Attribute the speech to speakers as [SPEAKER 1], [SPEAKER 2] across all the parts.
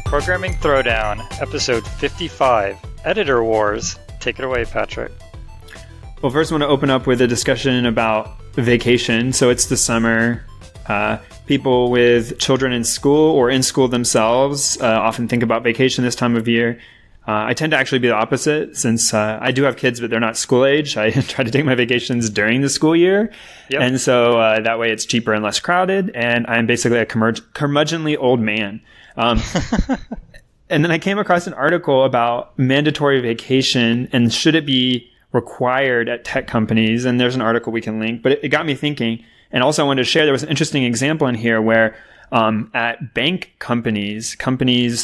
[SPEAKER 1] Programming Throwdown, episode 55, Editor Wars. Take it away, Patrick.
[SPEAKER 2] Well, first I want to open up with a discussion about vacation. So it's the summer. People with children in school or in school themselves often think about vacation this time of year. I tend to actually be the opposite since I do have kids, but they're not school age. I try to take my vacations during the school year. Yep. And so that way it's cheaper and less crowded. And I'm basically a curmudgeonly old man. And then I came across an article about mandatory vacation and should it be required at tech companies. And there's an article we can link, but it got me thinking. And also I wanted to share, there was an interesting example in here where at bank companies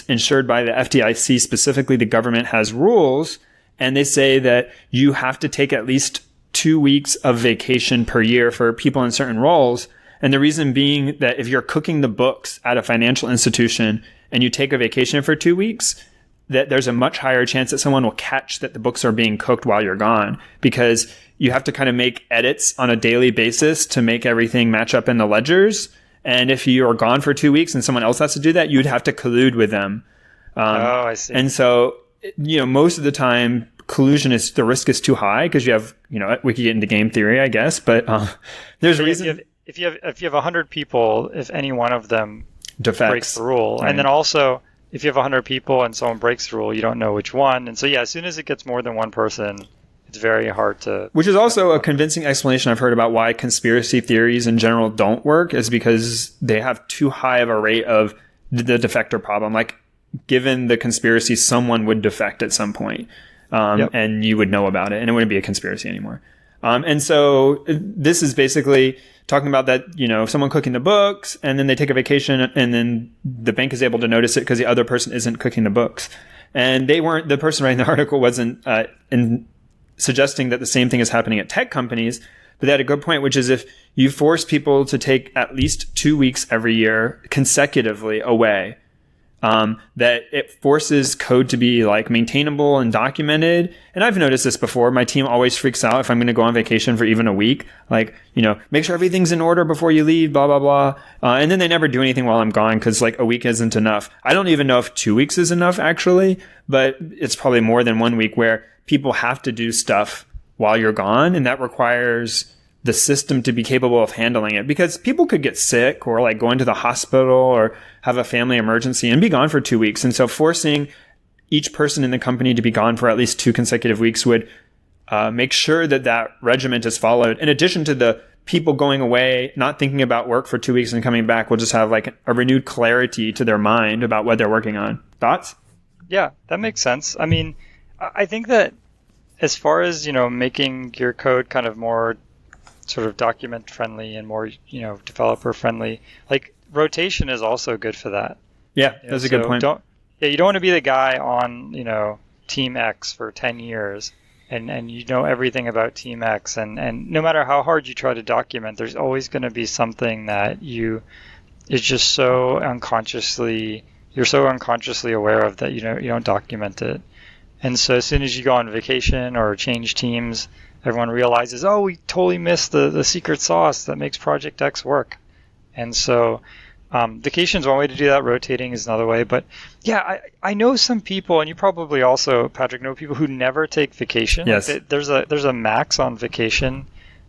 [SPEAKER 2] insured by the FDIC, specifically the government has rules, and they say that you have to take at least 2 weeks of vacation per year for people in certain roles. And the reason being that if you're cooking the books at a financial institution and you take a vacation for 2 weeks, that there's a much higher chance that someone will catch that the books are being cooked while you're gone, because you have to kind of make edits on a daily basis to make everything match up in the ledgers. And if you're gone for 2 weeks and someone else has to do that, you'd have to collude with them.
[SPEAKER 1] I see. And
[SPEAKER 2] so, most of the time, collusion the risk is too high because you have, we could get into game theory, I guess, but there's a reason.
[SPEAKER 1] If you have 100 people, if any one of them
[SPEAKER 2] defects,
[SPEAKER 1] breaks the rule,
[SPEAKER 2] right.
[SPEAKER 1] And then also if you have 100 people and someone breaks the rule, you don't know which one. And so, as soon as it gets more than one person, it's very hard to...
[SPEAKER 2] Which is also a convincing explanation I've heard about why conspiracy theories in general don't work, is because they have too high of a rate of the defector problem. Like, given the conspiracy, someone would defect at some point, and you would know about it, and it wouldn't be a conspiracy anymore. And so this is basically talking about that, someone cooking the books, and then they take a vacation, and then the bank is able to notice it because the other person isn't cooking the books. And the person writing the article wasn't suggesting that the same thing is happening at tech companies, but they had a good point, which is if you force people to take at least 2 weeks every year consecutively away, that it forces code to be like maintainable and documented. And I've noticed this before. My team always freaks out if I'm going to go on vacation for even a week. Like, make sure everything's in order before you leave, blah, blah, blah. And then they never do anything while I'm gone because like a week isn't enough. I don't even know if 2 weeks is enough actually, but it's probably more than 1 week where people have to do stuff while you're gone. And that requires the system to be capable of handling it, because people could get sick or like go into the hospital or have a family emergency and be gone for 2 weeks. And so forcing each person in the company to be gone for at least 2 consecutive weeks would make sure that regiment is followed. In addition to the people going away, not thinking about work for 2 weeks and coming back, will just have like a renewed clarity to their mind about what they're working on. Thoughts?
[SPEAKER 1] Yeah, that makes sense. I mean, I think that as far as, making your code kind of more sort of document friendly and more, developer friendly, like rotation is also good for that.
[SPEAKER 2] Yeah, that's a good point.
[SPEAKER 1] You don't want to be the guy on, Team X for 10 years and you know everything about Team X, and no matter how hard you try to document, there's always going to be something that is just so you're so unconsciously aware of that you don't document it. And so as soon as you go on vacation or change teams, everyone realizes, oh, we totally missed the secret sauce that makes Project X work. And so vacation is one way to do that. Rotating is another way. But yeah, I know some people, and you probably also, Patrick, know people who never take vacation.
[SPEAKER 2] Yes.
[SPEAKER 1] Like there's a max on vacation.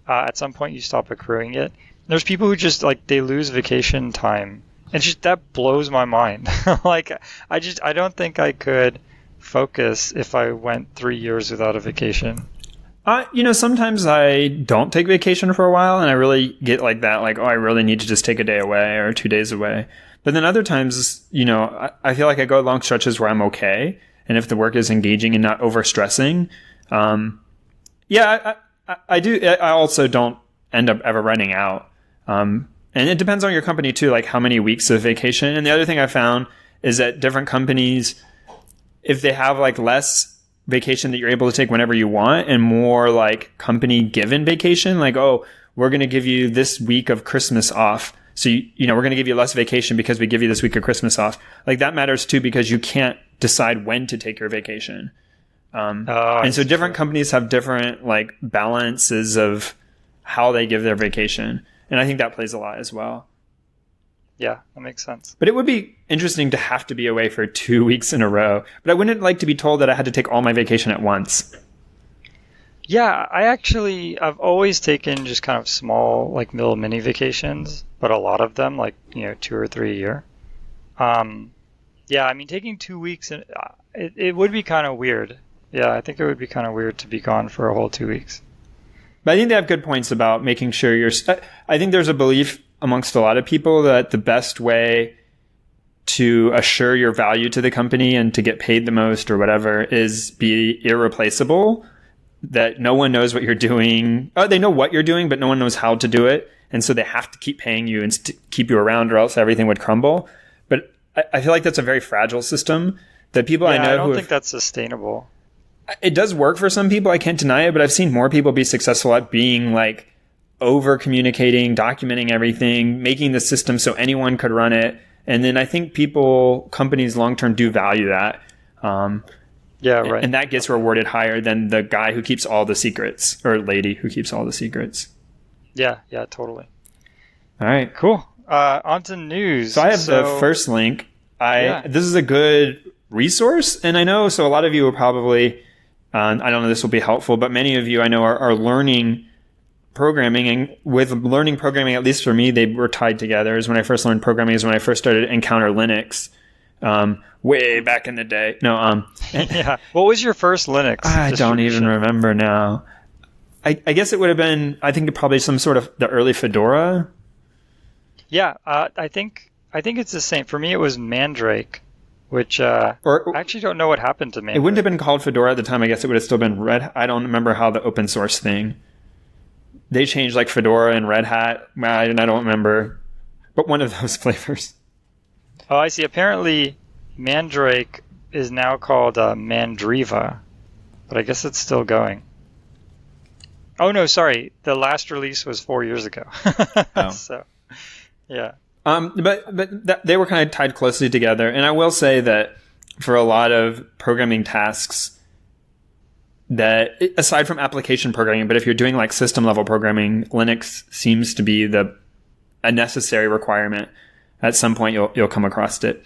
[SPEAKER 1] At some point, you stop accruing it. There's people who just they lose vacation time, and that blows my mind. Like I don't think I could focus if I went 3 years without a vacation.
[SPEAKER 2] Sometimes I don't take vacation for a while and I really get like that, like, oh, I really need to just take a day away or 2 days away. But then other times, I feel like I go long stretches where I'm okay. And if the work is engaging and not overstressing, I do. I also don't end up ever running out. And it depends on your company too, like how many weeks of vacation. And the other thing I found is that different companies, if they have like less vacation that you're able to take whenever you want and more like company given vacation, like, oh, we're going to give you this week of Christmas off. So, we're going to give you less vacation because we give you this week of Christmas off. Like that matters too, because you can't decide when to take your vacation. And so different companies have different like balances of how they give their vacation. And I think that plays a lot as well.
[SPEAKER 1] Yeah, that makes sense.
[SPEAKER 2] But it would be interesting to have to be away for 2 weeks in a row. But I wouldn't like to be told that I had to take all my vacation at once.
[SPEAKER 1] Yeah, I've always taken just kind of small, like little mini vacations, but a lot of them, like, 2 or 3 a year. Yeah, I mean, taking 2 weeks, it would be kind of weird. Yeah, I think it would be kind of weird to be gone for a whole 2 weeks.
[SPEAKER 2] But I think they have good points about making sure I think there's a belief amongst a lot of people that the best way to assure your value to the company and to get paid the most or whatever is be irreplaceable. That no one knows what you're doing. Oh, they know what you're doing, but no one knows how to do it. And so they have to keep paying you and keep you around, or else everything would crumble. But I feel like that's a very fragile system that people I know
[SPEAKER 1] I don't think that's sustainable.
[SPEAKER 2] It does work for some people. I can't deny it, but I've seen more people be successful at being like over communicating, documenting everything, making the system so anyone could run it. And then I think companies long term do value that.
[SPEAKER 1] Yeah, right.
[SPEAKER 2] And that gets rewarded higher than the guy who keeps all the secrets, or lady who keeps all the secrets.
[SPEAKER 1] Yeah, totally.
[SPEAKER 2] All right.
[SPEAKER 1] Cool. On to news.
[SPEAKER 2] So I have the first link. This is a good resource, and I know, so a lot of you will probably, I don't know, this will be helpful, but many of you I know are learning programming, and with learning programming, at least for me, they were tied together. When I first learned programming is when I first started to encounter Linux. Way back in the day. No,
[SPEAKER 1] yeah. What was your first Linux?
[SPEAKER 2] I don't even remember now. I guess it would have been, I think probably some sort of the early Fedora.
[SPEAKER 1] Yeah, I think it's the same. For me, it was Mandrake, which I actually don't know what happened to Mandrake.
[SPEAKER 2] It wouldn't have been called Fedora at the time. I guess it would have still been Red. I don't remember how the open source thing. They changed like Fedora and Red Hat. I don't remember, but one of those flavors.
[SPEAKER 1] Oh, I see. Apparently, Mandrake is now called Mandriva, but I guess it's still going. Oh, no, sorry. The last release was 4 years ago.
[SPEAKER 2] Oh.
[SPEAKER 1] So, yeah.
[SPEAKER 2] But they were kind of tied closely together. And I will say that for a lot of programming tasks, that aside from application programming, but if you're doing like system level programming, Linux seems to be a necessary requirement. At some point, you'll come across it.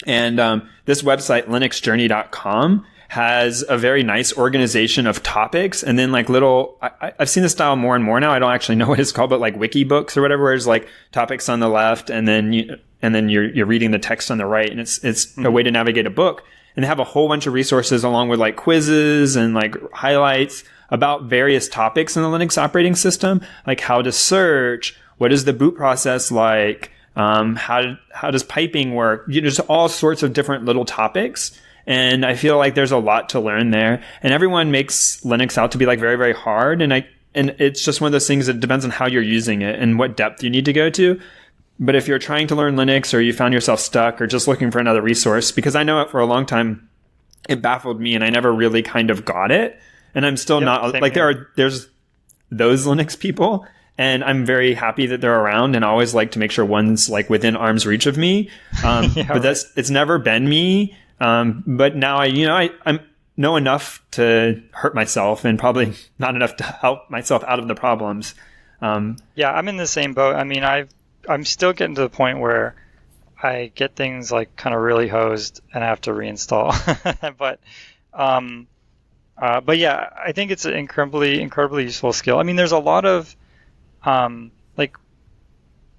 [SPEAKER 2] And this website, linuxjourney.com, has a very nice organization of topics. And then like I've seen this style more and more now. I don't actually know what it's called, but like wiki books or whatever, where there's like topics on the left and then you're reading the text on the right. And it's a way to navigate a book. And they have a whole bunch of resources along with like quizzes and like highlights about various topics in the Linux operating system, like how to search, what is the boot process like, how does piping work? Just all sorts of different little topics. And I feel like there's a lot to learn there. And everyone makes Linux out to be like very, very hard. And it's just one of those things that depends on how you're using it and what depth you need to go to. But if you're trying to learn Linux or you found yourself stuck or just looking for another resource, because I know for a long time it baffled me and I never really kind of got it. And I'm still not like there's those Linux people. And I'm very happy that they're around, and I always like to make sure one's like within arm's reach of me. But it's never been me. But now I know enough to hurt myself, and probably not enough to help myself out of the problems.
[SPEAKER 1] Yeah, I'm in the same boat. I mean, I'm still getting to the point where I get things like kind of really hosed and I have to reinstall. But yeah, I think it's an incredibly useful skill. I mean, there's a lot of like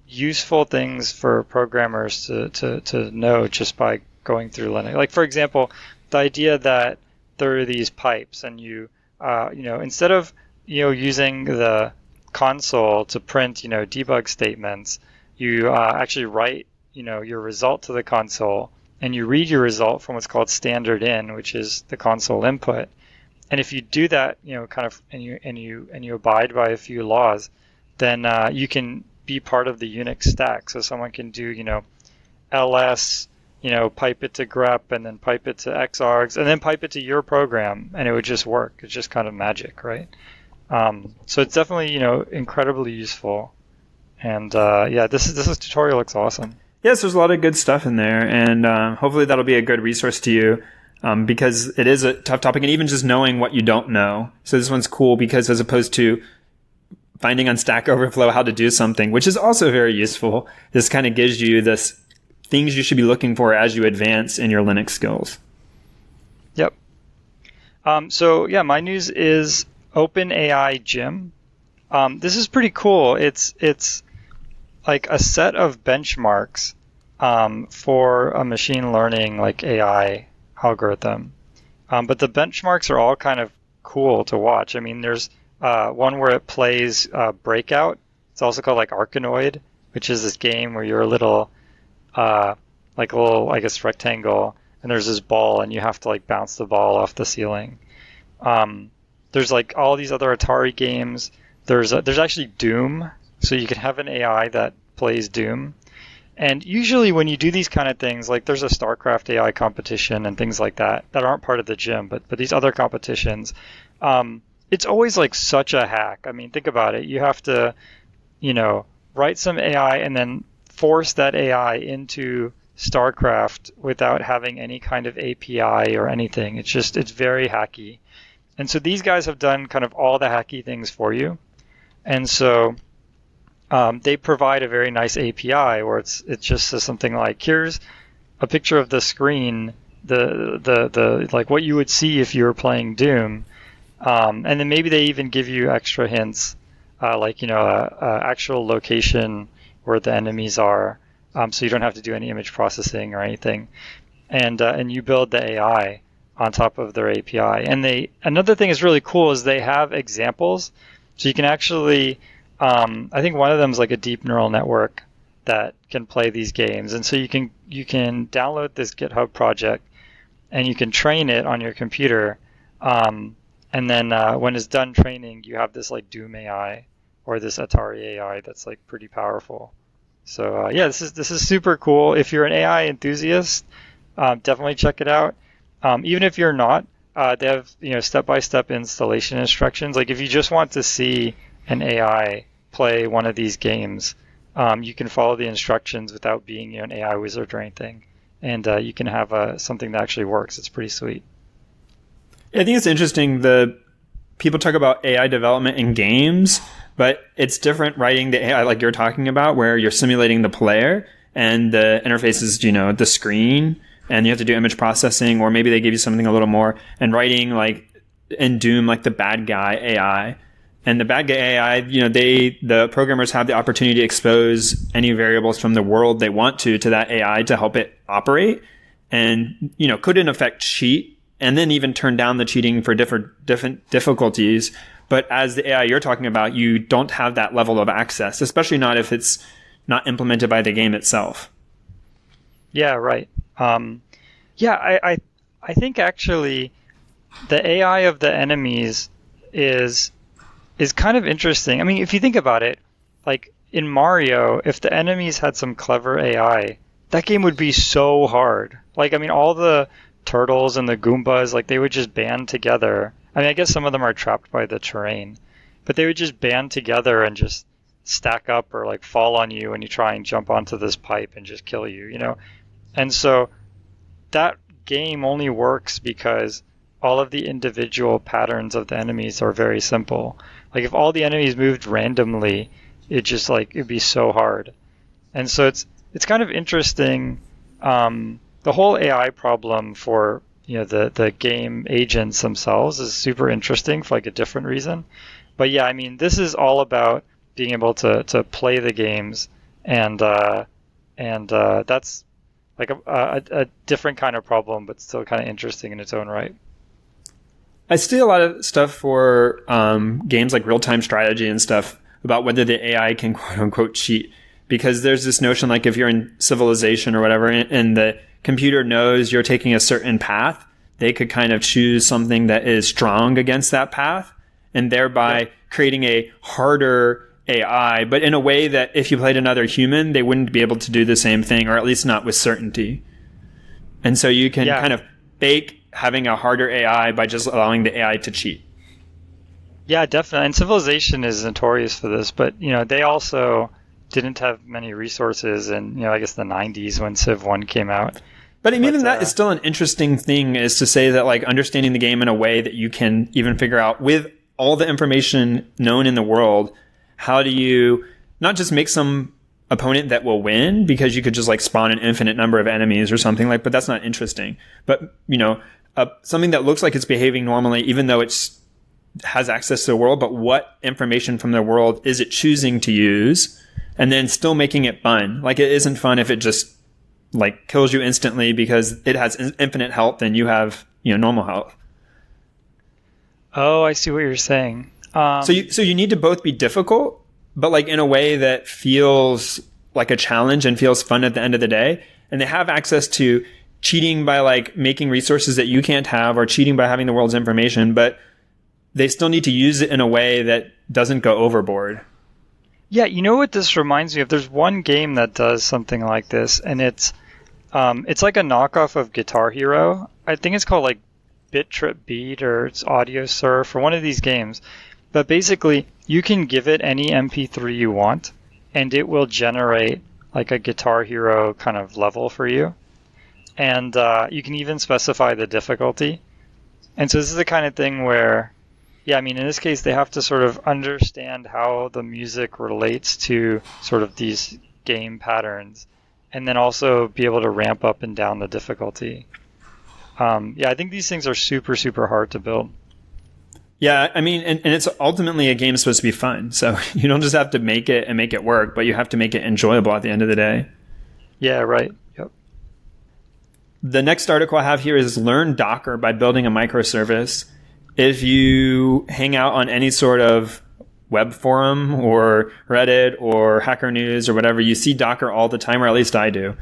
[SPEAKER 1] useful things for programmers to know just by going through Linux. Like, for example, the idea that there are these pipes and you instead of using the console to print debug statements, you actually write your result to the console, and you read your result from what's called standard in, which is the console input. And if you do that, kind of, and you abide by a few laws, then you can be part of the Unix stack. So someone can do ls, pipe it to grep, and then pipe it to xargs, and then pipe it to your program, and it would just work. It's just kind of magic, right? So it's definitely incredibly useful. And this tutorial looks awesome.
[SPEAKER 2] Yes, there's a lot of good stuff in there, and hopefully that'll be a good resource to you, because it is a tough topic, and even just knowing what you don't know. So this one's cool because as opposed to finding on Stack Overflow how to do something, which is also very useful. This kind of gives you this things you should be looking for as you advance in your Linux skills.
[SPEAKER 1] Yep. So yeah, my news is OpenAI Gym. This is pretty cool. It's like a set of benchmarks for a machine learning like AI algorithm. But the benchmarks are all kind of cool to watch. I mean, there's one where it plays Breakout. It's also called like Arkanoid, which is this game where you're a little like a little, I guess, rectangle, and there's this ball, and you have to like bounce the ball off the ceiling. There's like all these other Atari games. There's actually Doom, so you can have an AI that plays Doom. And usually when you do these kind of things, like there's a StarCraft AI competition and things like that aren't part of the gym, but these other competitions, it's always like such a hack. I mean, think about it. You have to, write some AI and then force that AI into StarCraft without having any kind of API or anything. It's very hacky. And so these guys have done kind of all the hacky things for you. And so they provide a very nice API where it just says something like, here's a picture of the screen, the like what you would see if you were playing Doom. And then maybe they even give you extra hints, like, actual location where the enemies are, so you don't have to do any image processing or anything. And you build the AI on top of their API. And another thing is really cool is they have examples. So you can actually, I think one of them is like a deep neural network that can play these games. And so you can download this GitHub project and you can train it on your computer. And then when it's done training, you have this like Doom AI or this Atari AI that's like pretty powerful. So yeah, this is super cool. If you're an AI enthusiast, definitely check it out. Even if you're not, they have step-by-step installation instructions. Like if you just want to see an AI play one of these games, you can follow the instructions without being an AI wizard or anything, and you can have something that actually works. It's pretty sweet.
[SPEAKER 2] I think it's interesting. The people talk about AI development in games, but it's different writing the AI like you're talking about, where you're simulating the player and the interface is, the screen, and you have to do image processing, or maybe they give you something a little more, and writing like in Doom, like the bad guy AI. And the bad guy AI, the programmers have the opportunity to expose any variables from the world they want to that AI to help it operate, and could in effect cheat, and then even turn down the cheating for different difficulties. But as the AI you're talking about, you don't have that level of access, especially not if it's not implemented by the game itself.
[SPEAKER 1] Yeah, right. I think actually the AI of the enemies is kind of interesting. I mean, if you think about it, like in Mario, if the enemies had some clever AI, that game would be so hard. Like, I mean, all the turtles and the Goombas, like they would just band together. I mean, I guess some of them are trapped by the terrain, but they would just band together and just stack up or like fall on you when you try and jump onto this pipe and just kill you, And so that game only works because all of the individual patterns of the enemies are very simple. Like if all the enemies moved randomly, it'd be so hard. And so it's kind of interesting. The whole AI problem for the game agents themselves is super interesting for like a different reason. But yeah, I mean, this is all about being able to play the games, and that's like a different kind of problem, but still kind of interesting in its own right.
[SPEAKER 2] I see a lot of stuff for games like real-time strategy and stuff about whether the AI can quote-unquote cheat, because there's this notion like if you're in Civilization or whatever and the computer knows you're taking a certain path, they could kind of choose something that is strong against that path and thereby creating a harder AI, but in a way that if you played another human, they wouldn't be able to do the same thing, or at least not with certainty. And so you can kind of bake having a harder AI by just allowing the AI to cheat.
[SPEAKER 1] Yeah, definitely. And Civilization is notorious for this, but they also didn't have many resources in I guess the 90s when Civ 1 came out.
[SPEAKER 2] But even that is still an interesting thing, is to say that like understanding the game in a way that you can even figure out with all the information known in the world how do you not just make some opponent that will win, because you could just like spawn an infinite number of enemies or something like, but that's not interesting. But, something that looks like it's behaving normally, even though it's has access to the world, but what information from the world is it choosing to use, and then still making it fun. Like, it isn't fun if it just like kills you instantly because it has infinite health and you have, normal health.
[SPEAKER 1] Oh, I see what you're saying.
[SPEAKER 2] So you need to both be difficult, but like in a way that feels like a challenge and feels fun at the end of the day. And they have access to cheating by like making resources that you can't have, or cheating by having the world's information, but they still need to use it in a way that doesn't go overboard.
[SPEAKER 1] Yeah, you know what this reminds me of? There's one game that does something like this, and it's like a knockoff of Guitar Hero. I think it's called like Bit Trip Beat, or it's Audio Surf, or one of these games. But basically, you can give it any MP3 you want, and it will generate like a Guitar Hero kind of level for you. And you can even specify the difficulty. And so this is the kind of thing where, yeah, I mean, in this case, they have to sort of understand how the music relates to sort of these game patterns, and then also be able to ramp up and down the difficulty. Yeah, I think these things are super, super hard to build.
[SPEAKER 2] Yeah, I mean, and it's ultimately a game supposed to be fun. So you don't just have to make it and make it work, but you have to make it enjoyable at the end of the day.
[SPEAKER 1] Yeah, right. Yep.
[SPEAKER 2] The next article I have here is Learn Docker by Building a Microservice. If you hang out on any sort of web forum or Reddit or Hacker News or whatever, you see Docker all the time, or at least I do.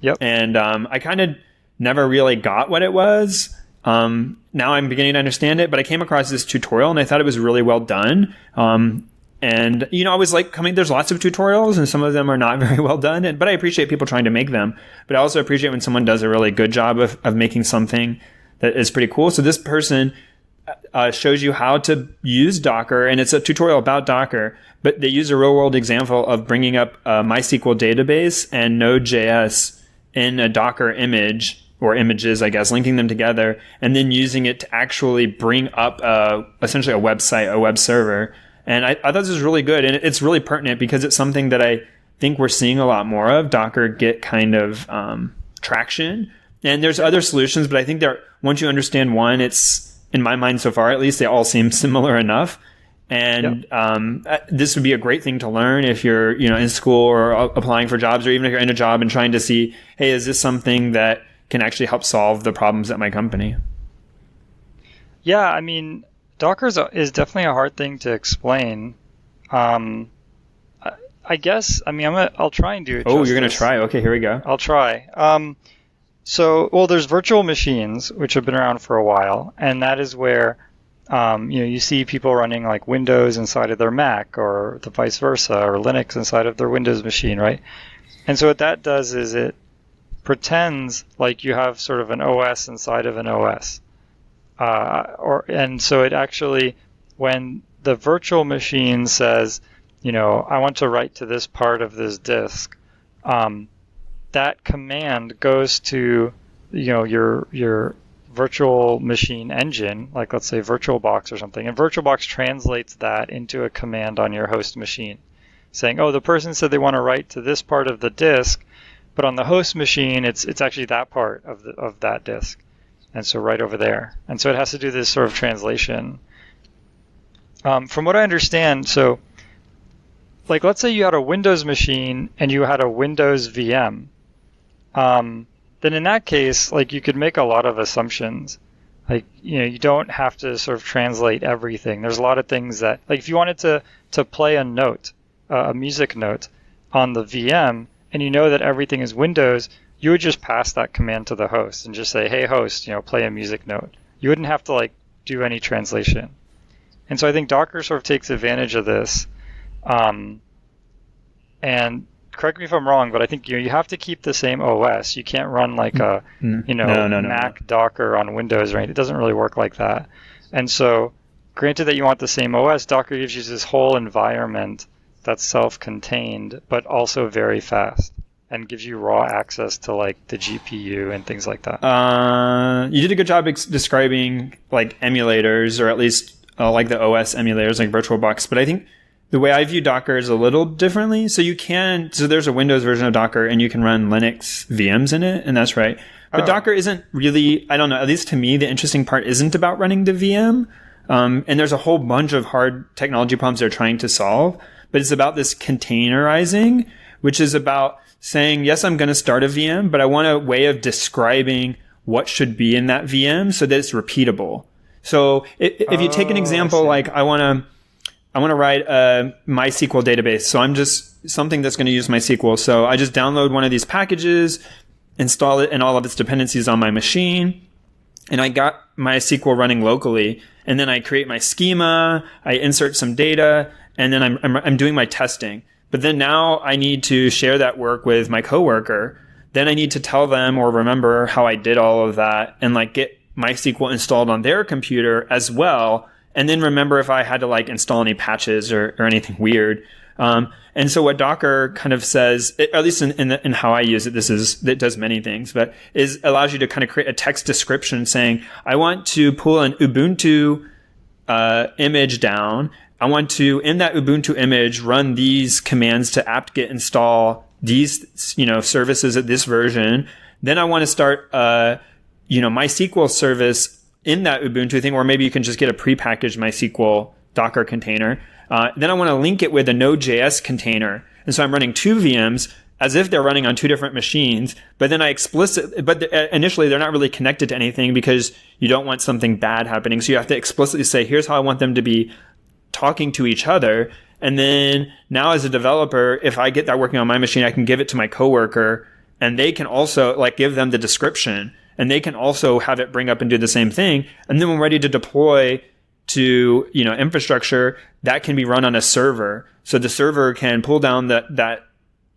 [SPEAKER 1] Yep.
[SPEAKER 2] And I kind of never really got what it was. Now I'm beginning to understand it, but I came across this tutorial and I thought it was really well done. And, I was like, there's lots of tutorials and some of them are not very well done, but I appreciate people trying to make them. But I also appreciate when someone does a really good job of making something that is pretty cool. So this person shows you how to use Docker, and it's a tutorial about Docker, but they use a real world example of bringing up a MySQL database and Node.js in a Docker image, or images, I guess, linking them together, and then using it to actually bring up essentially a website, a web server. And I thought this was really good, and it's really pertinent because it's something that I think we're seeing a lot more of, Docker get kind of traction. And there's other solutions, but I think once you understand one, it's, in my mind so far at least, they all seem similar enough. And this would be a great thing to learn if you're in school or applying for jobs, or even if you're in a job and trying to see, hey, is this something that can actually help solve the problems at my company?
[SPEAKER 1] Yeah, I mean, Docker is definitely a hard thing to explain. I guess, I mean, I'll try and do it.
[SPEAKER 2] Oh, you're going to try? Okay, here we go.
[SPEAKER 1] I'll try. There's virtual machines, which have been around for a while, and that is where you see people running like Windows inside of their Mac, or the vice versa, or Linux inside of their Windows machine, right? And so what that does is it pretends like you have sort of an OS inside of an OS. And so it actually, when the virtual machine says, I want to write to this part of this disk, that command goes to, your virtual machine engine, like let's say VirtualBox or something, and VirtualBox translates that into a command on your host machine, saying, oh, the person said they want to write to this part of the disk, but on the host machine, it's actually that part of that disk, and so right over there. And so it has to do this sort of translation. From what I understand, so like let's say you had a Windows machine and you had a Windows VM, then in that case, like you could make a lot of assumptions. Like you don't have to sort of translate everything. There's a lot of things that, like if you wanted to play a note, a music note on the VM, and you know that everything is Windows, you would just pass that command to the host and just say, hey host, play a music note. You wouldn't have to like do any translation. And so I think Docker sort of takes advantage of this. And correct me if I'm wrong, but I think you have to keep the same OS. You can't run like a Mac Docker on Windows, right? It doesn't really work like that. And so granted that you want the same OS, Docker gives you this whole environment that's self-contained, but also very fast, and gives you raw access to like the GPU and things like that.
[SPEAKER 2] You did a good job describing like emulators, or at least like the OS emulators like VirtualBox. But I think the way I view Docker is a little differently. So there's a Windows version of Docker and you can run Linux VMs in it, and that's right. But Docker isn't really, I don't know, at least to me, the interesting part isn't about running the VM. And there's a whole bunch of hard technology problems they're trying to solve, but it's about this containerizing, which is about saying, yes, I'm going to start a VM, but I want a way of describing what should be in that VM so that it's repeatable. So if you take an example, like I want to write a MySQL database. So I'm just something that's going to use MySQL. So I just download one of these packages, install it and all of its dependencies on my machine, and I got MySQL running locally. And then I create my schema, I insert some data, and then I'm doing my testing. But then now I need to share that work with my coworker. Then I need to tell them or remember how I did all of that and like get MySQL installed on their computer as well. And then remember if I had to like install any patches or anything weird. And so what Docker kind of says, at least in how I use it, it does many things, but allows you to kind of create a text description saying, I want to pull an Ubuntu image down. I want to, in that Ubuntu image, run these commands to apt-get install these, services at this version. Then I want to start, MySQL service in that Ubuntu thing, or maybe you can just get a prepackaged MySQL Docker container. Then I want to link it with a Node.js container. And so I'm running two VMs as if they're running on two different machines. But then initially they're not really connected to anything because you don't want something bad happening. So you have to explicitly say, here's how I want them to be talking to each other. And then now as a developer, if I get that working on my machine, I can give it to my coworker and they can also like give them the description and they can also have it bring up and do the same thing. And then when ready to deploy to, infrastructure, that can be run on a server. So the server can pull down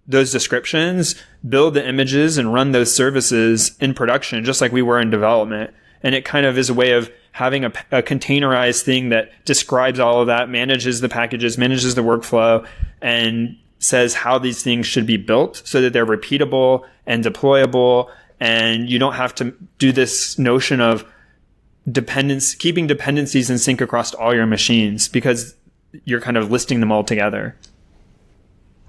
[SPEAKER 2] those descriptions, build the images and run those services in production, just like we were in development. And it kind of is a way of having a containerized thing that describes all of that, manages the packages, manages the workflow, and says how these things should be built so that they're repeatable and deployable. And you don't have to do this notion of keeping dependencies in sync across all your machines because you're kind of listing them all together.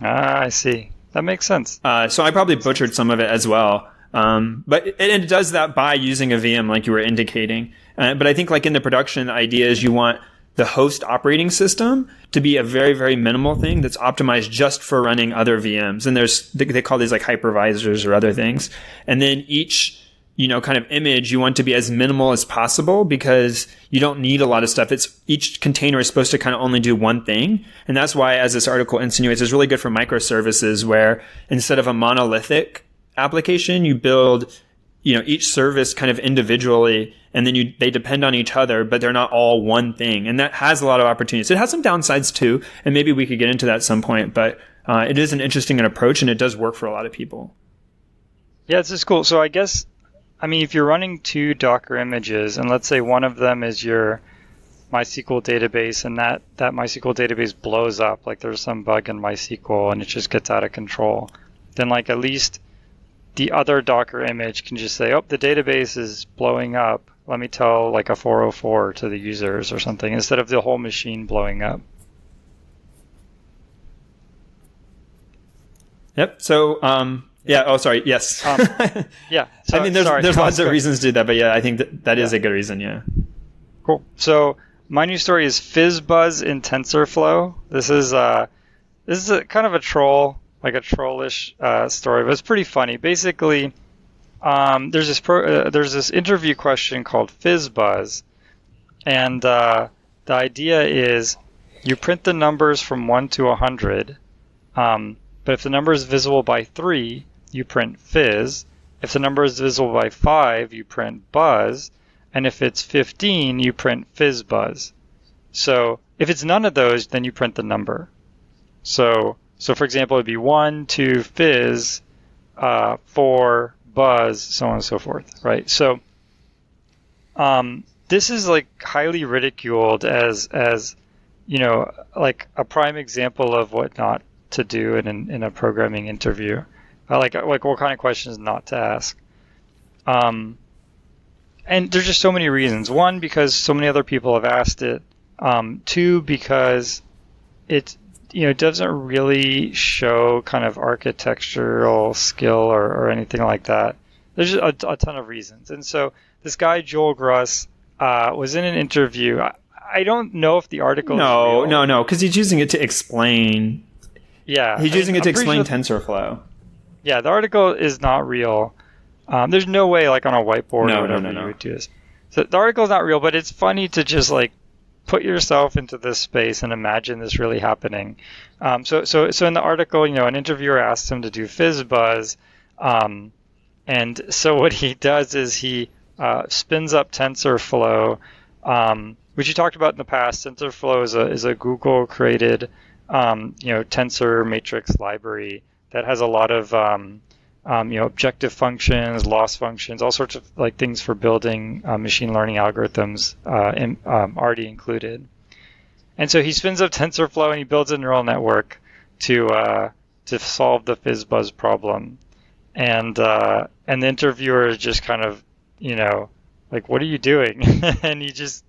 [SPEAKER 1] I see. That makes sense.
[SPEAKER 2] So I probably butchered some of it as well. But it does that by using a VM like you were indicating. But I think like in the production, the idea is you want the host operating system to be a very, very minimal thing that's optimized just for running other VMs. And they call these like hypervisors or other things. And then each kind of image you want to be as minimal as possible because you don't need a lot of stuff. Each container is supposed to kind of only do one thing. And that's why, as this article insinuates, it's really good for microservices where instead of a monolithic application, you build, each service kind of individually and then they depend on each other, but they're not all one thing. And that has a lot of opportunities. It has some downsides too. And maybe we could get into that at some point, but it is an interesting approach and it does work for a lot of people.
[SPEAKER 1] Yeah, this is cool. So I guess, if you're running two Docker images, and let's say one of them is your MySQL database, and that MySQL database blows up, like there's some bug in MySQL and it just gets out of control, then like at least the other Docker image can just say, oh, the database is blowing up. Let me tell like a 404 to the users or something, instead of the whole machine blowing up.
[SPEAKER 2] Yep. So, yeah. Oh, sorry. Yes.
[SPEAKER 1] Yeah. So,
[SPEAKER 2] there's lots of reasons to do that, but yeah, I think that is a good reason. Yeah.
[SPEAKER 1] Cool. So my news story is FizzBuzz in TensorFlow. This is a kind of a troll, like a trollish story, but it's pretty funny. Basically, there's this interview question called FizzBuzz, and the idea is you print the numbers from 1 to 100, but if the number is divisible by 3, you print fizz. If the number is divisible by 5, you print buzz. And if it's 15, you print FizzBuzz. So if it's none of those, then you print the number. So for example, it'd be 1, 2, fizz, 4, buzz, so on and so forth, right? So this is like highly ridiculed as like a prime example of what not to do in a programming interview. Like what kind of questions not to ask. And there's just so many reasons. One, because so many other people have asked it. Two, because it doesn't really show kind of architectural skill or anything like that. There's just a ton of reasons. And so this guy, Joel Gruss, was in an interview. I don't know if the article is real.
[SPEAKER 2] No, because he's using it to explain.
[SPEAKER 1] Yeah.
[SPEAKER 2] He's using it to explain
[SPEAKER 1] sure
[SPEAKER 2] TensorFlow.
[SPEAKER 1] Yeah, the article is not real. There's no way, like on a whiteboard or whatever you would do this. So the article is not real, but it's funny to just like put yourself into this space and imagine this really happening. So in the article, an interviewer asked him to do FizzBuzz, and so what he does is he spins up TensorFlow, which you talked about in the past. TensorFlow is a Google created tensor matrix library that has a lot of objective functions, loss functions, all sorts of like things for building machine learning algorithms already included. And so he spins up TensorFlow and he builds a neural network to solve the FizzBuzz problem. And the interviewer is just kind of like, what are you doing? And he just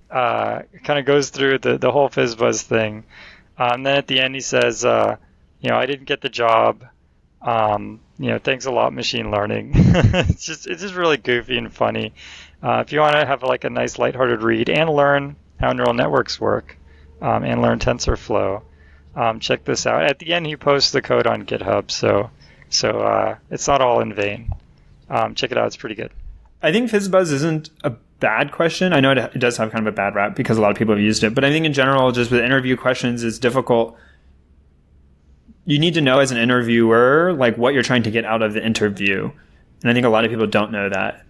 [SPEAKER 1] kind of goes through the whole FizzBuzz thing. And then at the end he says, I didn't get the job. Thanks a lot, machine learning. It's just really goofy and funny. If you want to have like a nice lighthearted read and learn how neural networks work, and learn TensorFlow, check this out. At the end, he posts the code on GitHub, so it's not all in vain. Check it out; it's pretty good.
[SPEAKER 2] I think FizzBuzz isn't a bad question. I know it does have kind of a bad rap because a lot of people have used it, but I think in general, just with interview questions, it's difficult. You need to know as an interviewer, like what you're trying to get out of the interview. And I think a lot of people don't know that.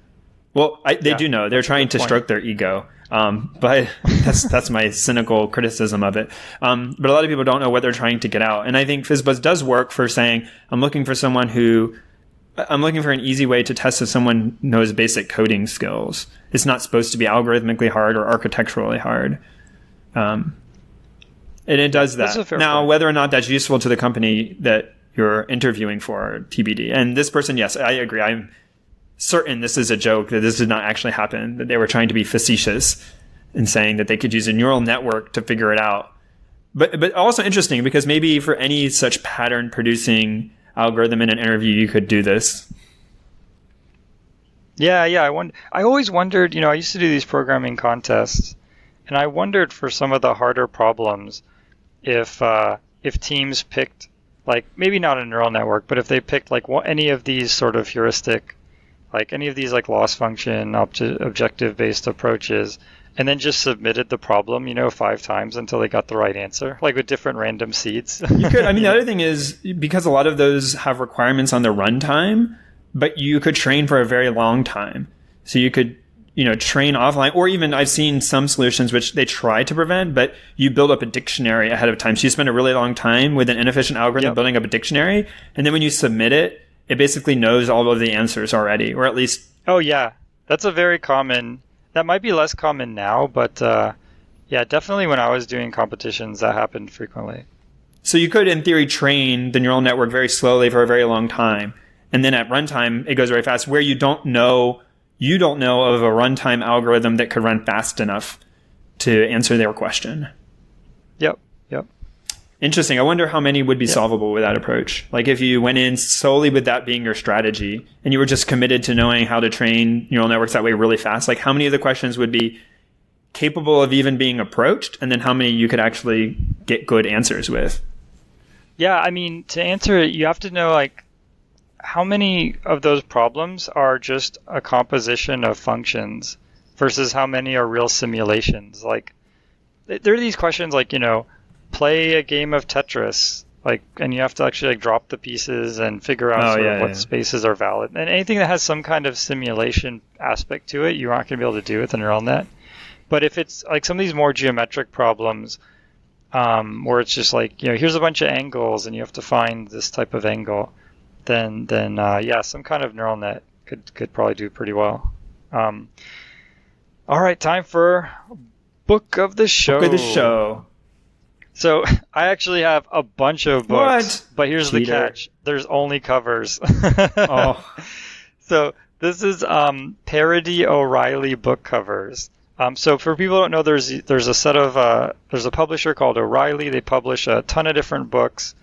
[SPEAKER 2] Well, they do know. They're trying to stroke their ego. But that's my cynical criticism of it. But a lot of people don't know what they're trying to get out. And I think FizzBuzz does work for saying, I'm looking for an easy way to test if someone knows basic coding skills. It's not supposed to be algorithmically hard or architecturally hard. And it does that. Now, whether or not that's useful to the company that you're interviewing for, TBD. And this person, yes, I agree. I'm certain this is a joke, that this did not actually happen, that they were trying to be facetious in saying that they could use a neural network to figure it out. But also interesting, because maybe for any such pattern producing algorithm in an interview, you could do this.
[SPEAKER 1] Yeah. I always wondered, I used to do these programming contests, and I wondered for some of the harder problems, if teams picked, like, maybe not a neural network, but if they picked like any of these sort of heuristic, like any of these like loss function objective based approaches, and then just submitted the problem 5 times until they got the right answer, like with different random seeds.
[SPEAKER 2] You could. I mean, the other thing is, because a lot of those have requirements on the runtime, but you could train for a very long time. So you could train offline, or even I've seen some solutions which they try to prevent, but you build up a dictionary ahead of time. So you spend a really long time with an inefficient algorithm building up a dictionary, and then when you submit it, it basically knows all of the answers already, or at least...
[SPEAKER 1] Oh, yeah. That's a very common... That might be less common now, but yeah, definitely when I was doing competitions, that happened frequently.
[SPEAKER 2] So you could, in theory, train the neural network very slowly for a very long time, and then at runtime, it goes very fast, where you don't know of a runtime algorithm that could run fast enough to answer their question.
[SPEAKER 1] Yep.
[SPEAKER 2] Interesting. I wonder how many would be solvable with that approach. Like if you went in solely with that being your strategy and you were just committed to knowing how to train neural networks that way really fast, like how many of the questions would be capable of even being approached, and then how many you could actually get good answers with? Yeah,
[SPEAKER 1] I mean, to answer it, you have to know like how many of those problems are just a composition of functions versus how many are real simulations. Like there are these questions like, play a game of Tetris, like, and you have to actually like drop the pieces and figure out what spaces are valid. And anything that has some kind of simulation aspect to it, you aren't going to be able to do with a neural net. But if it's like some of these more geometric problems, where it's just like, here's a bunch of angles and you have to find this type of angle, then some kind of neural net could probably do pretty well. All right, time for Book of the Show.
[SPEAKER 2] Book of the Show.
[SPEAKER 1] So I actually have a bunch of books, but here's the catch. There's only covers.
[SPEAKER 2] Oh.
[SPEAKER 1] So this is Parody O'Reilly book covers. So for people who don't know, there's a publisher called O'Reilly. They publish a ton of different books,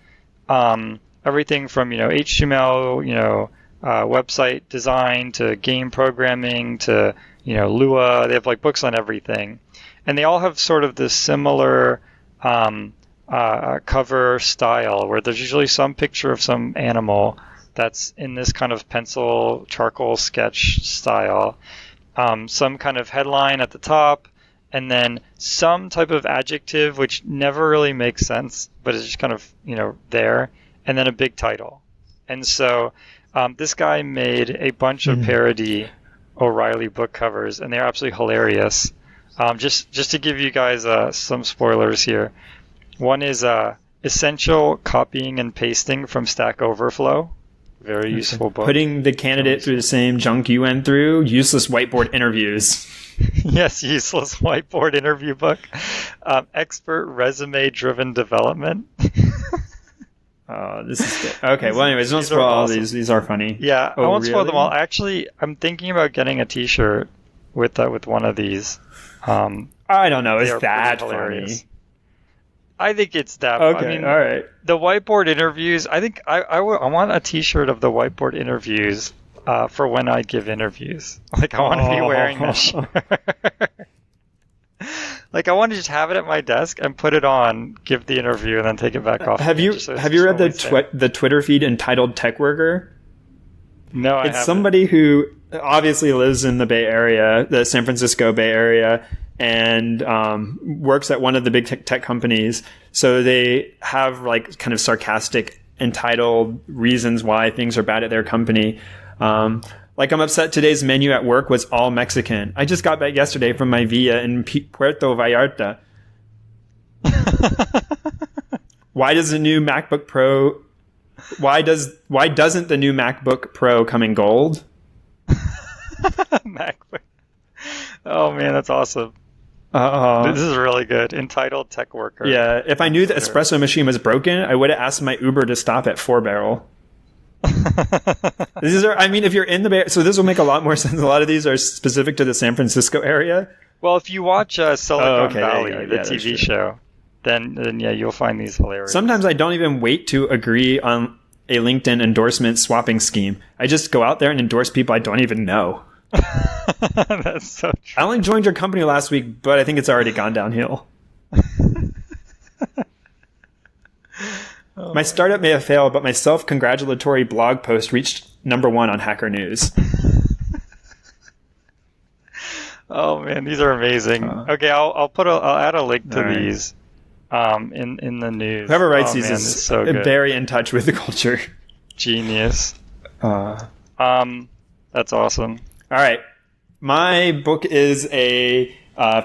[SPEAKER 1] everything from HTML, website design to game programming to Lua. They have like books on everything, and they all have sort of this similar cover style where there's usually some picture of some animal that's in this kind of pencil charcoal sketch style. Some kind of headline at the top, and then some type of adjective which never really makes sense, but it's just kind of there, and then a big title. And so this guy made a bunch of parody O'Reilly book covers, and they're absolutely hilarious. Just to give you guys some spoilers here, one is essential copying and pasting from Stack Overflow. Very useful book.
[SPEAKER 2] Putting the candidate through the same junk you went through. Useless whiteboard interviews.
[SPEAKER 1] Yes, useless whiteboard interview book. Expert resume-driven development.
[SPEAKER 2] Oh, this is good. Okay, well, anyways, don't spoil all these. These are funny.
[SPEAKER 1] Yeah, I won't spoil them all. Actually, I'm thinking about getting a T-shirt with one of these.
[SPEAKER 2] I don't know. Is that funny?
[SPEAKER 1] I think it's that.
[SPEAKER 2] Okay,
[SPEAKER 1] I mean,
[SPEAKER 2] all right.
[SPEAKER 1] The whiteboard interviews. I think I want a T-shirt of the whiteboard interviews for when I give interviews. Like I want to be wearing that shirt. Like I want to just have it at my desk and put it on, give the interview, and then take it back off.
[SPEAKER 2] Have you read the Twitter feed entitled Tech Worker?
[SPEAKER 1] No, I haven't.
[SPEAKER 2] It's somebody who obviously lives in the Bay Area, the San Francisco Bay Area, and works at one of the big tech companies. So they have like kind of sarcastic, entitled reasons why things are bad at their company. Like, I'm upset today's menu at work was all Mexican. I just got back yesterday from my villa in Puerto Vallarta. Why doesn't the new MacBook Pro come in gold?
[SPEAKER 1] MacBook. Oh man, that's awesome. This is really good. Entitled Tech Worker.
[SPEAKER 2] Yeah, if I knew the espresso machine was broken, I would have asked my Uber to stop at 4-Barrel. If you're in the Bay, so this will make a lot more sense. A lot of these are specific to the San Francisco area.
[SPEAKER 1] Well, if you watch Silicon Valley, the TV show, then yeah, you'll find these hilarious.
[SPEAKER 2] Sometimes I don't even wait to agree on a LinkedIn endorsement swapping scheme. I just go out there and endorse people I don't even know.
[SPEAKER 1] That's so true.
[SPEAKER 2] I only joined your company last week, but I think it's already gone downhill. My startup may have failed, but my self-congratulatory blog post reached #1 on Hacker News.
[SPEAKER 1] Oh man, these are amazing. Okay, I'll add a link to these in the news.
[SPEAKER 2] Whoever writes these is
[SPEAKER 1] so good.
[SPEAKER 2] Very in touch with the culture.
[SPEAKER 1] Genius. That's awesome.
[SPEAKER 2] All right, my book is a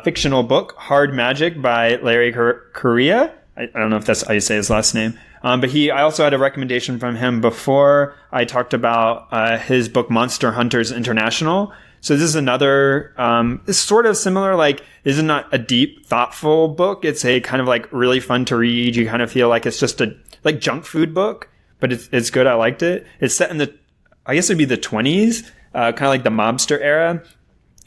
[SPEAKER 2] fictional book, Hard Magic by Larry Correia. I don't know if that's how you say his last name. But I also had a recommendation from him before I talked about his book Monster Hunters International. So this is another, it's sort of similar, like, this is not a deep, thoughtful book. It's a kind of like really fun to read. You kind of feel like it's just a like junk food book, but it's good. I liked it. It's set in I guess it'd be the 20s, kind of like the mobster era,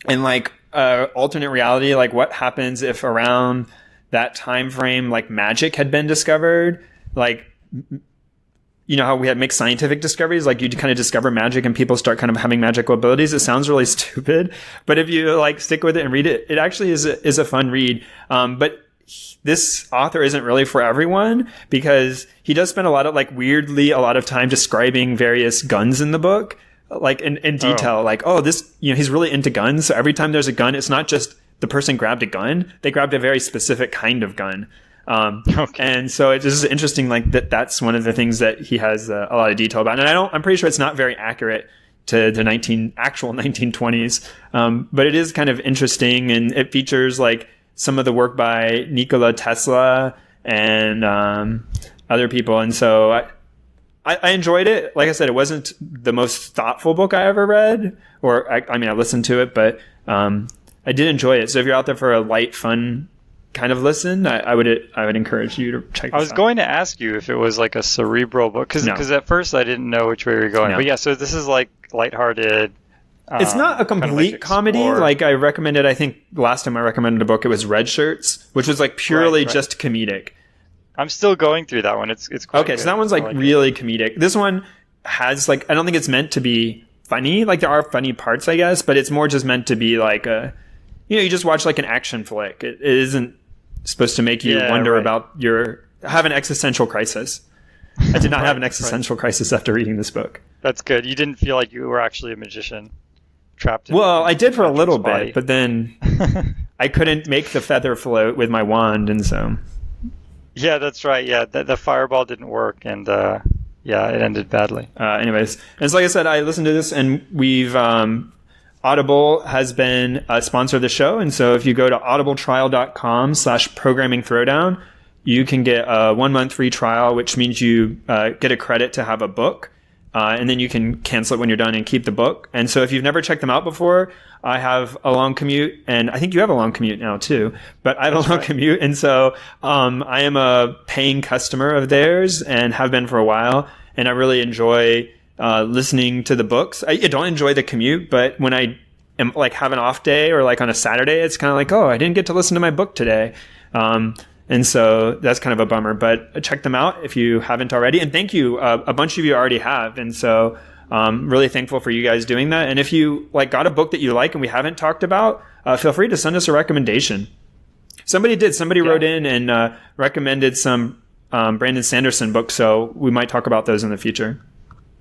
[SPEAKER 2] and like alternate reality, like what happens if around that time frame, like magic had been discovered. Like, you know how we had mixed scientific discoveries, like you kind of discover magic and people start kind of having magical abilities. It sounds really stupid, but if you like stick with it and read it, it actually is a fun read. But this author isn't really for everyone because he does spend a lot of time describing various guns in the book, like in detail. Like, this, he's really into guns. So every time there's a gun, it's not just the person grabbed a gun; they grabbed a very specific kind of gun. And so it's just interesting, like that's one of the things that he has a lot of detail about. And I'm pretty sure it's not very accurate to the actual 1920s. But it is kind of interesting, and it features like some of the work by Nikola Tesla and other people. And so I enjoyed it. Like I said, it wasn't the most thoughtful book I ever read, or I listened to it, but I did enjoy it. So if you're out there for a light, fun kind of listen, I would encourage you to check this out.
[SPEAKER 1] I was going to ask you if it was like a cerebral book, because at first I didn't know which way we were going. No. But yeah, so this is like lighthearted.
[SPEAKER 2] It's not a complete comedy. Like I recommended, I think last time I recommended a book, it was Red Shirts, which was like purely just comedic.
[SPEAKER 1] I'm still going through that one. It's quite
[SPEAKER 2] okay.
[SPEAKER 1] Good.
[SPEAKER 2] So that one's like really comedic. This one has like, I don't think it's meant to be funny. Like there are funny parts, I guess, but it's more just meant to be like you just watch like an action flick. It isn't supposed to make you wonder about have an existential crisis. I did not have an existential crisis after reading this book.
[SPEAKER 1] That's good. You didn't feel like you were actually a magician trapped in
[SPEAKER 2] I did for a little bit, but then I couldn't make the feather float with my wand, and so...
[SPEAKER 1] Yeah, that's right. Yeah, the fireball didn't work, and it ended badly.
[SPEAKER 2] Anyways, and so like I said, I listened to this, and we've... Audible has been a sponsor of the show, and so if you go to audibletrial.com/programming throwdown, you can get a 1 month free trial, which means you get a credit to have a book, and then you can cancel it when you're done and keep the book. And so if you've never checked them out before, I have a long commute, and I think you have a long commute now too, but I have a long commute, and so I am a paying customer of theirs and have been for a while, and I really enjoy listening to the books. I don't enjoy the commute, but when I am like have an off day or like on a Saturday, it's kind of like, oh, I didn't get to listen to my book today. And so that's kind of a bummer, but check them out if you haven't already. And thank you. A bunch of you already have. And so really thankful for you guys doing that. And if you like got a book that you like and we haven't talked about, feel free to send us a recommendation. Somebody did. Somebody wrote in and recommended some Brandon Sanderson books. So we might talk about those in the future.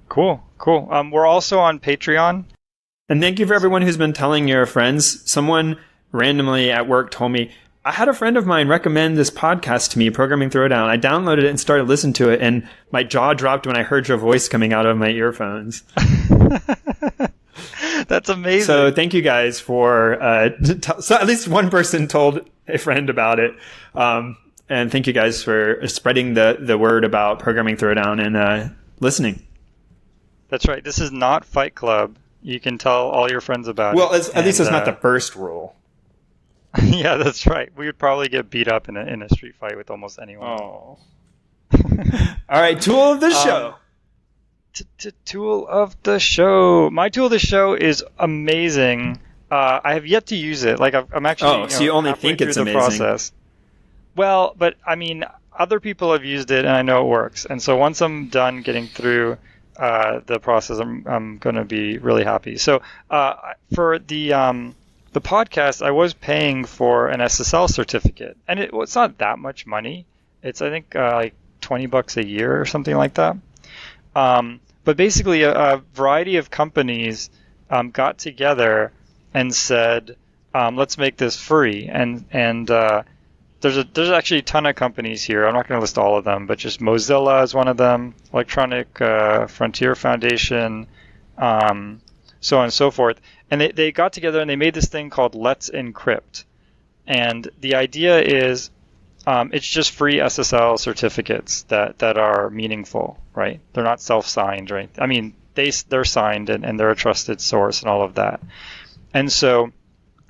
[SPEAKER 1] Cool. We're also on Patreon.
[SPEAKER 2] And thank you for everyone who's been telling your friends. Someone randomly at work told me, I had a friend of mine recommend this podcast to me, Programming Throwdown. I downloaded it and started listening to it, and my jaw dropped when I heard your voice coming out of my earphones.
[SPEAKER 1] That's amazing.
[SPEAKER 2] So thank you guys for... so at least one person told a friend about it. And thank you guys for spreading the word about Programming Throwdown and listening.
[SPEAKER 1] That's right. This is not Fight Club. You can tell all your friends about it.
[SPEAKER 2] Well, at least it's not the first rule.
[SPEAKER 1] Yeah, that's right. We would probably get beat up in a street fight with almost anyone.
[SPEAKER 2] Oh. All right, tool of the show.
[SPEAKER 1] Tool of the show. My tool of the show is amazing. I have yet to use it. Like I'm actually.
[SPEAKER 2] So you only think it's amazing. Process.
[SPEAKER 1] Well, but I mean, other people have used it, and I know it works. And so once I'm done getting through the process, I'm going to be really happy. So for the podcast, I was paying for an SSL certificate, and it's not that much money. It's I think like $20 a year or something like that. But basically, a variety of companies got together and said, "Let's make this free." And there's actually a ton of companies here. I'm not going to list all of them, but just Mozilla is one of them, Electronic Frontier Foundation, so on and so forth. And they got together and they made this thing called Let's Encrypt. And the idea is it's just free SSL certificates that are meaningful, right? They're not self-signed, right? I mean, they're signed and they're a trusted source and all of that. And so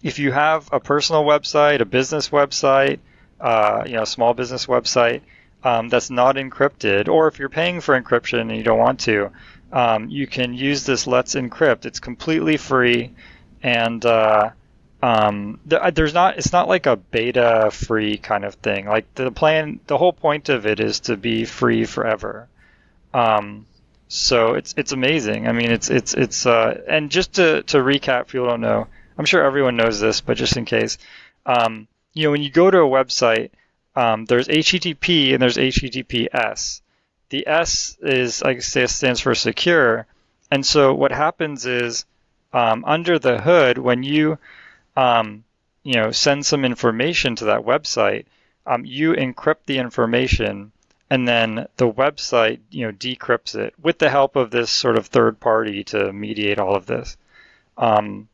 [SPEAKER 1] if you have a personal website, a business website, a small business website that's not encrypted, or if you're paying for encryption and you don't want to, you can use this Let's Encrypt. It's completely free, and it's not like a beta free kind of thing. Like the whole point of it is to be free forever. So it's amazing. I mean, it's and just to recap, if you don't know, I'm sure everyone knows this, but just in case, when you go to a website, there's HTTP and there's HTTPS. The S is, like I say, stands for secure. And so what happens is, under the hood, when you, send some information to that website, you encrypt the information, and then the website, decrypts it with the help of this sort of third party to mediate all of this. And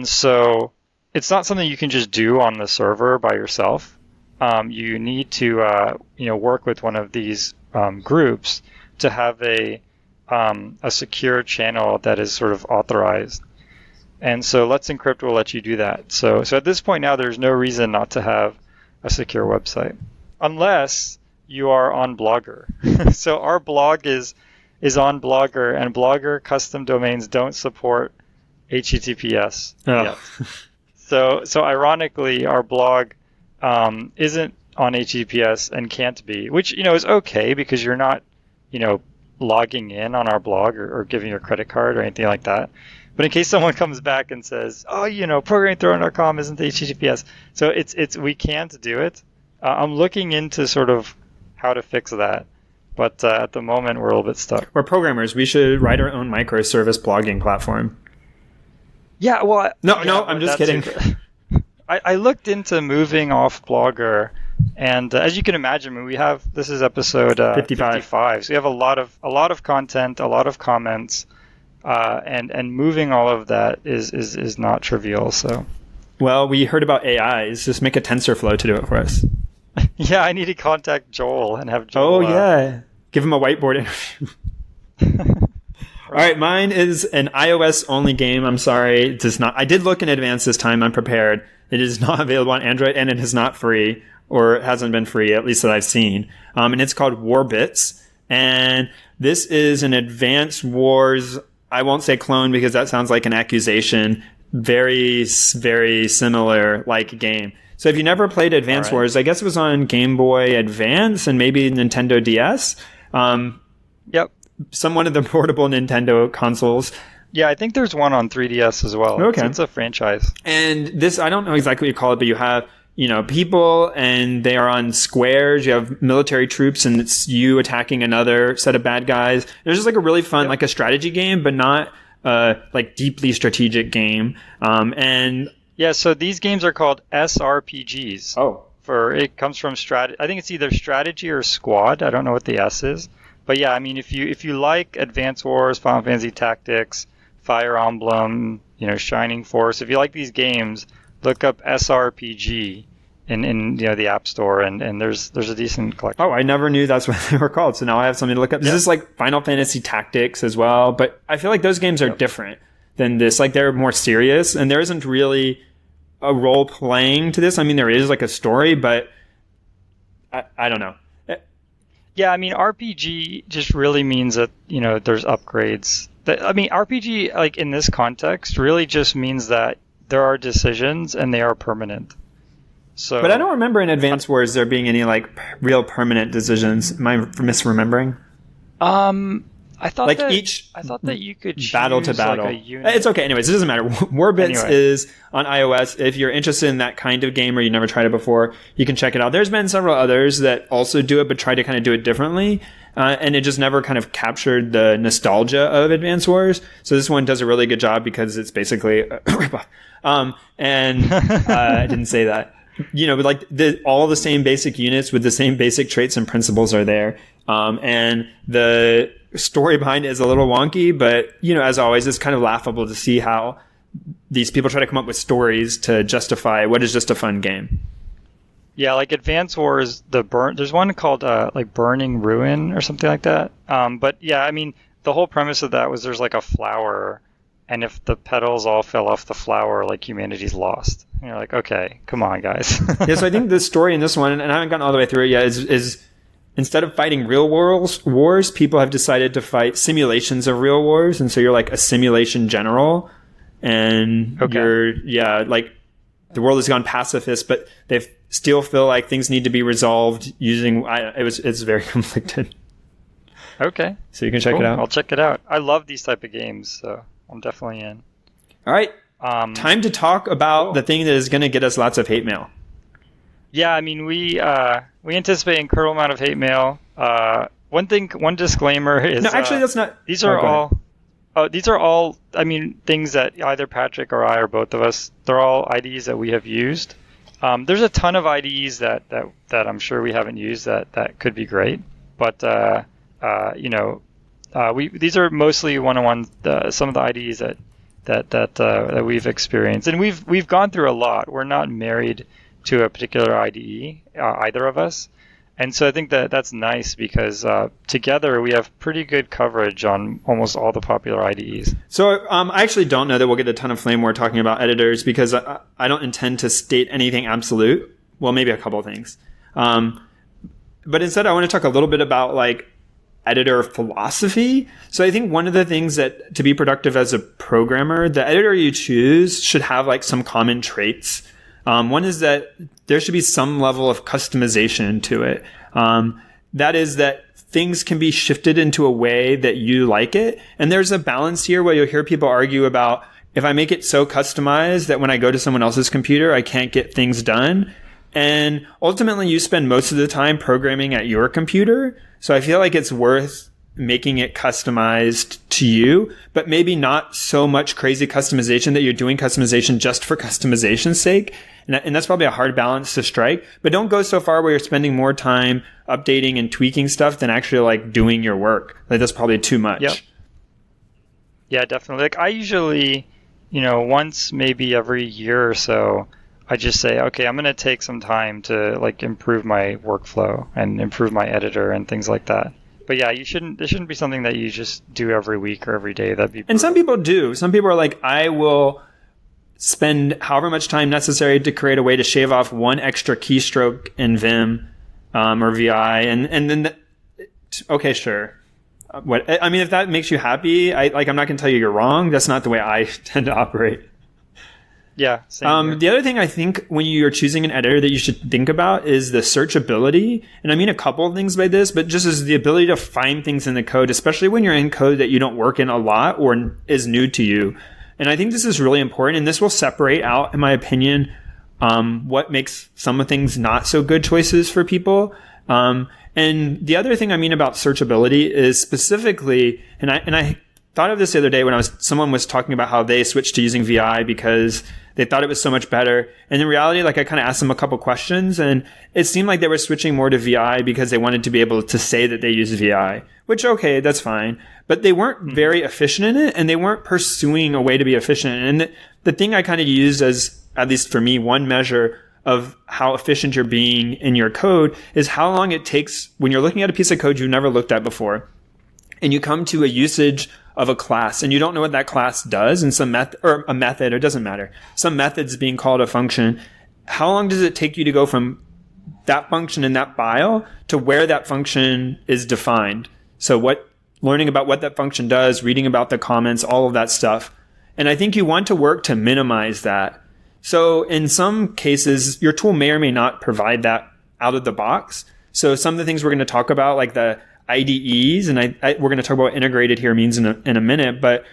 [SPEAKER 1] so it's not something you can just do on the server by yourself. You need to, work with one of these groups to have a secure channel that is sort of authorized. And so Let's Encrypt will let you do that. So at this point now, there's no reason not to have a secure website, unless you are on Blogger. So our blog is on Blogger, and Blogger custom domains don't support HTTPS
[SPEAKER 2] Oh.
[SPEAKER 1] yet. So ironically, our blog isn't on HTTPS and can't be, which is okay because you're not logging in on our blog or giving your credit card or anything like that. But in case someone comes back and says, oh, programmingthrowdown.com isn't HTTPS, so it's we can't do it. I'm looking into sort of how to fix that, but at the moment we're a little bit stuck.
[SPEAKER 2] We're programmers. We should write our own microservice blogging platform.
[SPEAKER 1] Yeah, well,
[SPEAKER 2] No, I'm just kidding.
[SPEAKER 1] I looked into moving off Blogger, and as you can imagine, this is episode 55. So we have a lot of content, a lot of comments, and moving all of that is not trivial. So,
[SPEAKER 2] well, we heard about AIs. Just make a TensorFlow to do it for us.
[SPEAKER 1] Yeah, I need to contact Joel and have Joel.
[SPEAKER 2] Oh yeah, give him a whiteboard interview. All right, mine is an iOS only game. I'm sorry, it does not. I did look in advance this time. I'm prepared. It is not available on Android, and it is not free, or it hasn't been free, at least that I've seen. And it's called Warbits, and this is an Advance Wars. I won't say clone because that sounds like an accusation. Very, very similar like game. So if you never played Advance Wars, I guess it was on Game Boy Advance and maybe Nintendo DS.
[SPEAKER 1] Yep.
[SPEAKER 2] One of the portable Nintendo consoles.
[SPEAKER 1] Yeah, I think there's one on 3DS as well.
[SPEAKER 2] Okay.
[SPEAKER 1] It's a franchise.
[SPEAKER 2] And this, I don't know exactly what you call it, but you have, people and they are on squares. You have military troops and it's you attacking another set of bad guys. It's just like a really fun, like a strategy game, but not like deeply strategic game.
[SPEAKER 1] Yeah, so these games are called SRPGs.
[SPEAKER 2] Oh.
[SPEAKER 1] It comes from I think it's either strategy or squad. I don't know what the S is. But yeah, I mean, if you like Advance Wars, Final Fantasy Tactics, Fire Emblem, Shining Force, if you like these games, look up SRPG in the App Store, and there's a decent collection.
[SPEAKER 2] Oh, I never knew that's what they were called. So now I have something to look up. This is like Final Fantasy Tactics as well, but I feel like those games are different than this. Like they're more serious, and there isn't really a role playing to this. I mean, there is like a story, but I don't know.
[SPEAKER 1] Yeah, I mean, RPG just really means that, there's upgrades. RPG, like in this context, really just means that there are decisions and they are permanent. So,
[SPEAKER 2] but I don't remember in Advance Wars there being any like real permanent decisions. Am I misremembering?
[SPEAKER 1] I thought
[SPEAKER 2] like
[SPEAKER 1] that,
[SPEAKER 2] each
[SPEAKER 1] I thought that you could choose
[SPEAKER 2] battle to battle.
[SPEAKER 1] Like a unit.
[SPEAKER 2] It's okay. Anyways, it doesn't matter. Warbits is on iOS. If you're interested in that kind of game or you never tried it before, you can check it out. There's been several others that also do it, but try to kind of do it differently. And it just never kind of captured the nostalgia of Advance Wars. So this one does a really good job because it's basically a ripoff. I didn't say that. But like all the same basic units with the same basic traits and principles are there. And the story behind it is a little wonky, but as always, it's kind of laughable to see how these people try to come up with stories to justify what is just a fun game.
[SPEAKER 1] Yeah, like Advance Wars, there's one called like Burning Ruin or something like that. But yeah, I mean, the whole premise of that was there's like a flower, and if the petals all fell off the flower, like humanity's lost. And you're like, okay, come on, guys.
[SPEAKER 2] Yeah, so I think the story in this one, and I haven't gotten all the way through it yet, is instead of fighting real wars, people have decided to fight simulations of real wars, and so you're like a simulation general, and you're like the world has gone pacifist, but they still feel like things need to be resolved using. It's very conflicted.
[SPEAKER 1] Okay,
[SPEAKER 2] so you can check it out.
[SPEAKER 1] I'll check it out. I love these type of games, so I'm definitely in.
[SPEAKER 2] All right, time to talk about the thing that is going to get us lots of hate mail.
[SPEAKER 1] Yeah, I mean, we anticipate an incredible amount of hate mail. One disclaimer is...
[SPEAKER 2] No, actually, that's not...
[SPEAKER 1] These are all, I mean, things that either Patrick or I or both of us, they're all IDEs that we have used. There's a ton of IDEs that I'm sure we haven't used that could be great. But, these are mostly one-on-one, some of the IDEs that we've experienced. And we've gone through a lot. We're not married to a particular IDE, either of us. And so I think that's nice because together we have pretty good coverage on almost all the popular IDEs. So
[SPEAKER 2] I actually don't know that we'll get a ton of flame war talking about editors because I don't intend to state anything absolute. Well, maybe a couple of things. But instead I want to talk a little bit about like editor philosophy. So I think one of the things that to be productive as a programmer, the editor you choose should have like some common traits. One is that there should be some level of customization to it. That is that things can be shifted into a way that you like it. And there's a balance here where you'll hear people argue about if I make it so customized that when I go to someone else's computer, I can't get things done. And ultimately, you spend most of the time programming at your computer. So I feel like it's worth making it customized to you, but maybe not so much crazy customization that you're doing customization just for customization's sake. And that's probably a hard balance to strike. But don't go so far where you're spending more time updating and tweaking stuff than actually like doing your work. Like that's probably too much.
[SPEAKER 1] Yep. Yeah, definitely. Like I usually, once maybe every year or so, I just say, okay, I'm going to take some time to like improve my workflow and improve my editor and things like that. But yeah, it shouldn't be something that you just do every week or every day. That'd be brutal.
[SPEAKER 2] And some people do. Some people are like, I will spend however much time necessary to create a way to shave off one extra keystroke in Vim or VI, and then okay, sure. I mean, if that makes you happy, I'm not going to tell you you're wrong. That's not the way I tend to operate.
[SPEAKER 1] Yeah. Same here.
[SPEAKER 2] The other thing I think when you're choosing an editor that you should think about is the searchability. And I mean a couple of things by this, but just as the ability to find things in the code, especially when you're in code that you don't work in a lot or is new to you. And I think this is really important. And this will separate out, in my opinion, what makes some of things not so good choices for people. And the other thing I mean about searchability is specifically, and I thought of this the other day when someone was talking about how they switched to using VI because they thought it was so much better. And in reality, like I kind of asked them a couple questions and it seemed like they were switching more to VI because they wanted to be able to say that they use VI, which, okay, that's fine. But they weren't very efficient in it and they weren't pursuing a way to be efficient. And the thing I kind of used as, at least for me, one measure of how efficient you're being in your code is how long it takes when you're looking at a piece of code you've never looked at before and you come to a usage of a class and you don't know what that class does and some method or a method, it doesn't matter. Some method's being called a function. How long does it take you to go from that function in that file to where that function is defined? So learning about what that function does, reading about the comments, all of that stuff. And I think you want to work to minimize that. So in some cases, your tool may or may not provide that out of the box. So some of the things we're going to talk about, like the IDEs, and we're going to talk about what integrated here means in a minute, but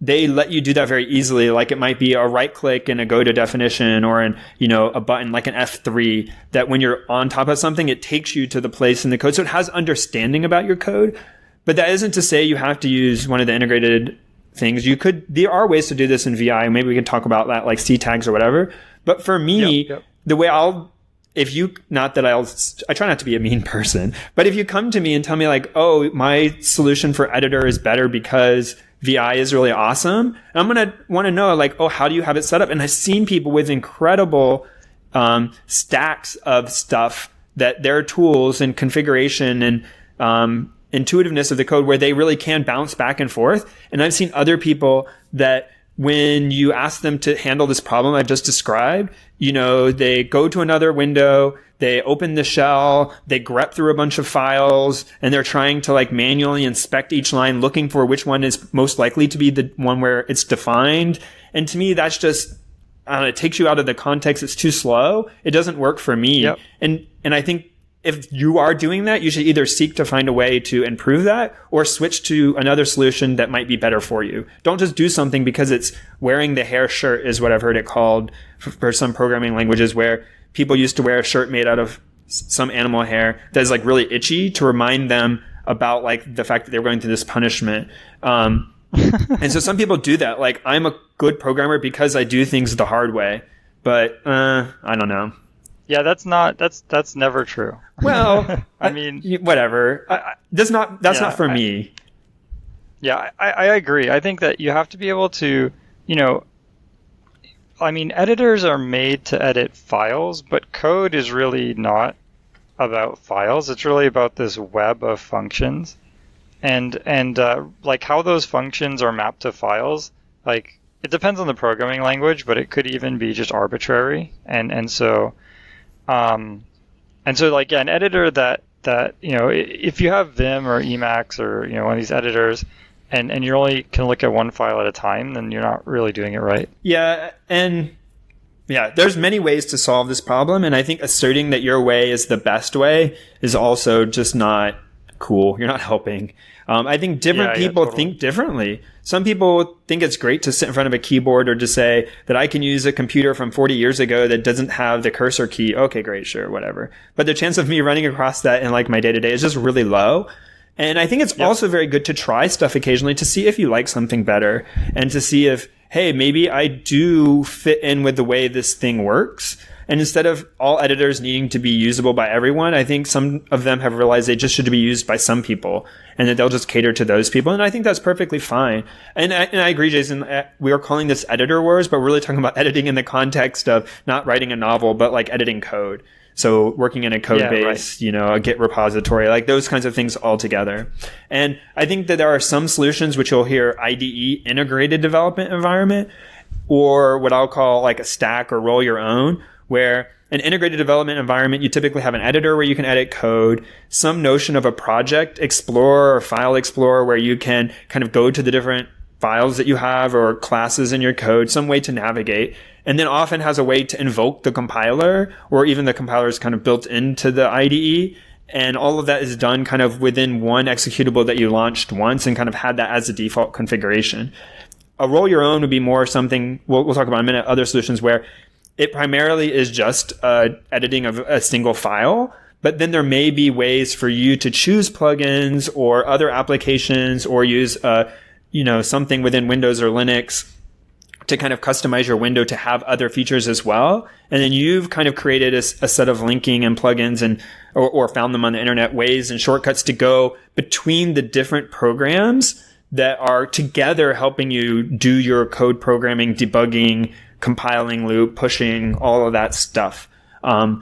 [SPEAKER 2] they let you do that very easily. Like it might be a right click and a go to definition or a button like an F3 that when you're on top of something, it takes you to the place in the code. So it has understanding about your code, but that isn't to say you have to use one of the integrated things. There are ways to do this in VI. Maybe we can talk about that, like C tags or whatever. But for me, the way I try not to be a mean person, but if you come to me and tell me like, oh, my solution for editor is better because VI is really awesome, I'm going to want to know like, oh, how do you have it set up? And I've seen people with incredible stacks of stuff that their tools and configuration and intuitiveness of the code where they really can bounce back and forth. And I've seen other people that when you ask them to handle this problem I've just described, they go to another window, they open the shell, they grep through a bunch of files, and they're trying to like manually inspect each line, looking for which one is most likely to be the one where it's defined. And to me, that's just, it takes you out of the context. It's too slow. It doesn't work for me.
[SPEAKER 1] Yep.
[SPEAKER 2] And I think if you are doing that, you should either seek to find a way to improve that or switch to another solution that might be better for you. Don't just do something because it's wearing the hair shirt is what I've heard it called for some programming languages where people used to wear a shirt made out of some animal hair that is like really itchy to remind them about like the fact that they were going through this punishment. And so some people do that. Like I'm a good programmer because I do things the hard way, but I don't know.
[SPEAKER 1] Yeah, that's never true.
[SPEAKER 2] Well,
[SPEAKER 1] I mean,
[SPEAKER 2] whatever. That's not for me.
[SPEAKER 1] Yeah, I agree. I think that you have to be able to, editors are made to edit files, but code is really not about files. It's really about this web of functions, and like how those functions are mapped to files. Like it depends on the programming language, but it could even be just arbitrary, and so like an editor that that, if you have Vim or Emacs or, one of these editors, and you only can look at one file at a time, then you're not really doing it right.
[SPEAKER 2] Yeah, and there's many ways to solve this problem, and I think asserting that your way is the best way is also just not cool. You're not helping. I think different people
[SPEAKER 1] totally
[SPEAKER 2] think differently. Some people think it's great to sit in front of a keyboard or to say that I can use a computer from 40 years ago that doesn't have the cursor key. Okay, great, sure, whatever. But the chance of me running across that in like my day-to-day is just really low. And I think it's also very good to try stuff occasionally to see if you like something better and to see if, hey, maybe I do fit in with the way this thing works. And instead of all editors needing to be usable by everyone, I think some of them have realized they just should be used by some people and that they'll just cater to those people. And I think that's perfectly fine. And I agree, Jason, we are calling this editor wars, but we're really talking about editing in the context of not writing a novel, but like editing code. So working in a code base, a Git repository, like those kinds of things all together. And I think that there are some solutions which you'll hear IDE, integrated development environment, or what I'll call like a stack or roll your own, where an integrated development environment, you typically have an editor where you can edit code, some notion of a project explorer or file explorer where you can kind of go to the different files that you have or classes in your code, some way to navigate, and then often has a way to invoke the compiler, or even the compiler is kind of built into the IDE. And all of that is done kind of within one executable that you launched once and kind of had that as the default configuration. A roll your own would be more something, we'll talk about in a minute, other solutions where it primarily is just editing of a single file, but then there may be ways for you to choose plugins or other applications or use something within Windows or Linux to kind of customize your window to have other features as well. And then you've kind of created a set of linking and plugins or found them on the internet, ways and shortcuts to go between the different programs that are together helping you do your code programming, debugging, compiling loop, pushing, all of that stuff. I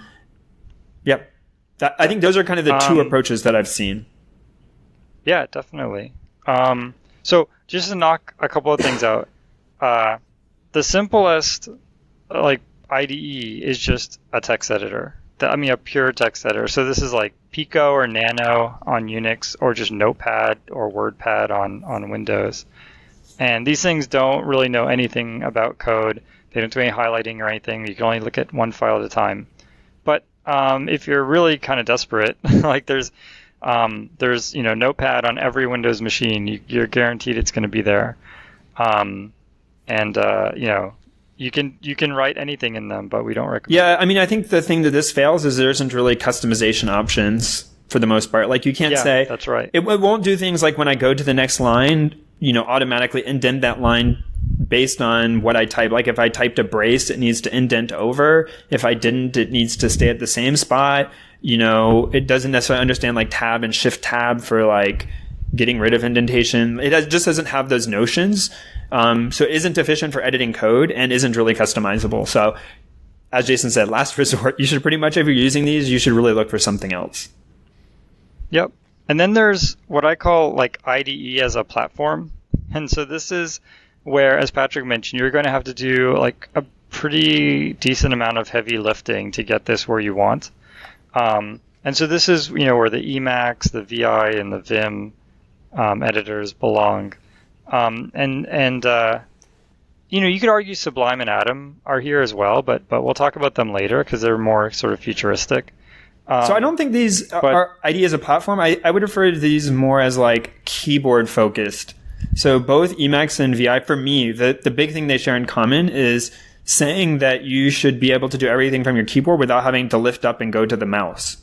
[SPEAKER 2] think those are kind of the two approaches that I've seen.
[SPEAKER 1] Yeah, definitely. So just to knock a couple of things out, the simplest IDE is just a text editor. A pure text editor. So this is like Pico or Nano on Unix, or just Notepad or WordPad on Windows. And these things don't really know anything about code. They don't do any highlighting or anything. You can only look at one file at a time. But if you're really kind of desperate, like there's Notepad on every Windows machine. You're guaranteed it's going to be there. You can write anything in them, but we don't recommend.
[SPEAKER 2] Yeah, I think the thing that this fails is there isn't really customization options for the most part. Like you can't say
[SPEAKER 1] that's right.
[SPEAKER 2] It won't do things like when I go to the next line, automatically indent that line based on what I type. Like if I typed a brace, it needs to indent over. If I didn't, it needs to stay at the same spot. It doesn't necessarily understand like tab and shift tab for like getting rid of indentation. Just doesn't have those notions. So it isn't efficient for editing code and isn't really customizable. So as Jason said, last resort, you should pretty much, if you're using these, you should really look for something else.
[SPEAKER 1] Yep. And then there's what I call like IDE as a platform. And so this is where, as Patrick mentioned, you're going to have to do like a pretty decent amount of heavy lifting to get this where you want. And so this is, where the Emacs, the VI, and the Vim editors belong. You could argue Sublime and Atom are here as well, but we'll talk about them later because they're more sort of futuristic.
[SPEAKER 2] So I don't think these are IDE as a platform. I would refer to these more as like keyboard focused. So both Emacs and VI, for me, the big thing they share in common is saying that you should be able to do everything from your keyboard without having to lift up and go to the mouse.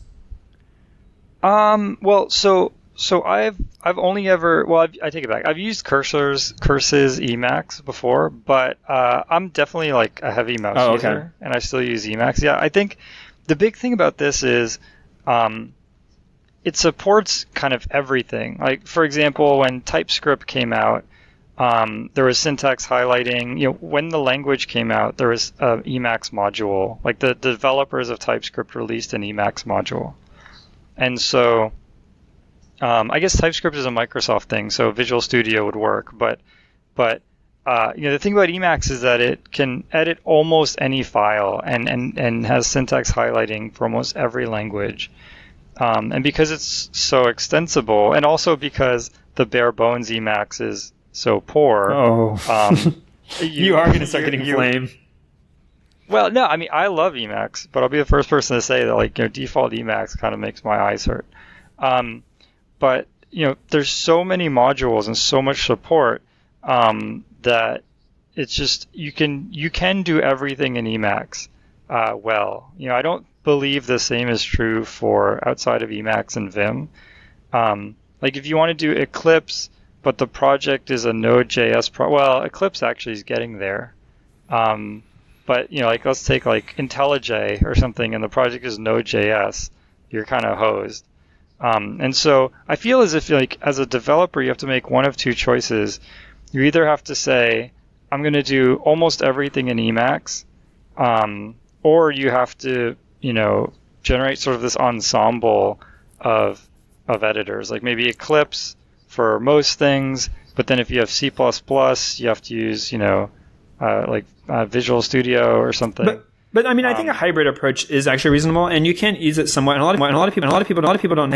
[SPEAKER 1] So I've only ever, I take it back. I've used curses Emacs before, but I'm definitely like a heavy mouse user, and I still use Emacs. Yeah, I think the big thing about this is it supports kind of everything. Like, for example, when TypeScript came out, there was syntax highlighting. When the language came out, there was an Emacs module. Like the developers of TypeScript released an Emacs module, and so. I guess TypeScript is a Microsoft thing, so Visual Studio would work. But the thing about Emacs is that it can edit almost any file and has syntax highlighting for almost every language. And because it's so extensible, and also because the bare bones Emacs is so poor,
[SPEAKER 2] you are going to start getting flame.
[SPEAKER 1] Well, no, I mean, I love Emacs, but I'll be the first person to say that, like, default Emacs kind of makes my eyes hurt. But, there's so many modules and so much support that it's just, you can do everything in Emacs well. I don't believe the same is true for outside of Emacs and Vim. Like, if you want to do Eclipse, but the project is a Node.js well, Eclipse actually is getting there. But, like, let's take, like, IntelliJ or something, and the project is Node.js, you're kind of hosed. And so I feel as if, like, as a developer, you have to make one of two choices. You either have to say, I'm going to do almost everything in Emacs, or you have to, generate sort of this ensemble of editors, like maybe Eclipse for most things, but then if you have C++, you have to use, Visual Studio or something.
[SPEAKER 2] But I mean, I think a hybrid approach is actually reasonable, and you can ease it somewhat. And a lot of people don't.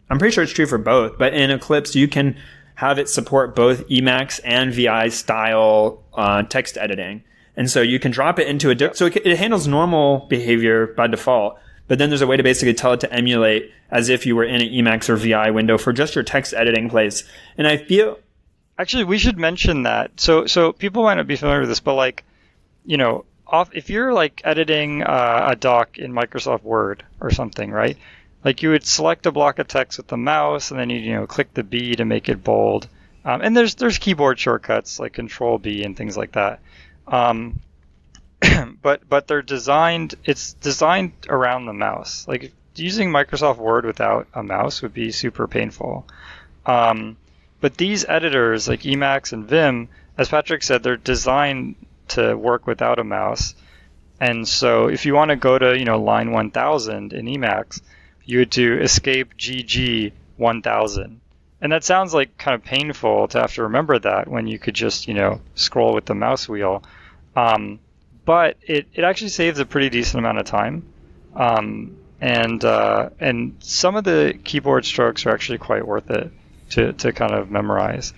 [SPEAKER 2] I'm pretty sure it's true for both. But in Eclipse, you can have it support both Emacs and VI style text editing, and so you can drop it into so it handles normal behavior by default. But then there's a way to basically tell it to emulate as if you were in an Emacs or VI window for just your text editing place. And I feel
[SPEAKER 1] actually we should mention that. So people might not be familiar with this, but like, if you're like editing a doc in Microsoft Word or something, right? Like you would select a block of text with the mouse, and then you click the B to make it bold. And there's keyboard shortcuts like Control B and things like that. But they're designed. It's designed around the mouse. Like using Microsoft Word without a mouse would be super painful. But these editors like Emacs and Vim, as Patrick said, they're designed to work without a mouse. And so if you want to go to, line 1000 in Emacs, you would do escape GG 1000. And that sounds like kind of painful to have to remember that when you could just, scroll with the mouse wheel. But it actually saves a pretty decent amount of time. And some of the keyboard strokes are actually quite worth it to kind of memorize.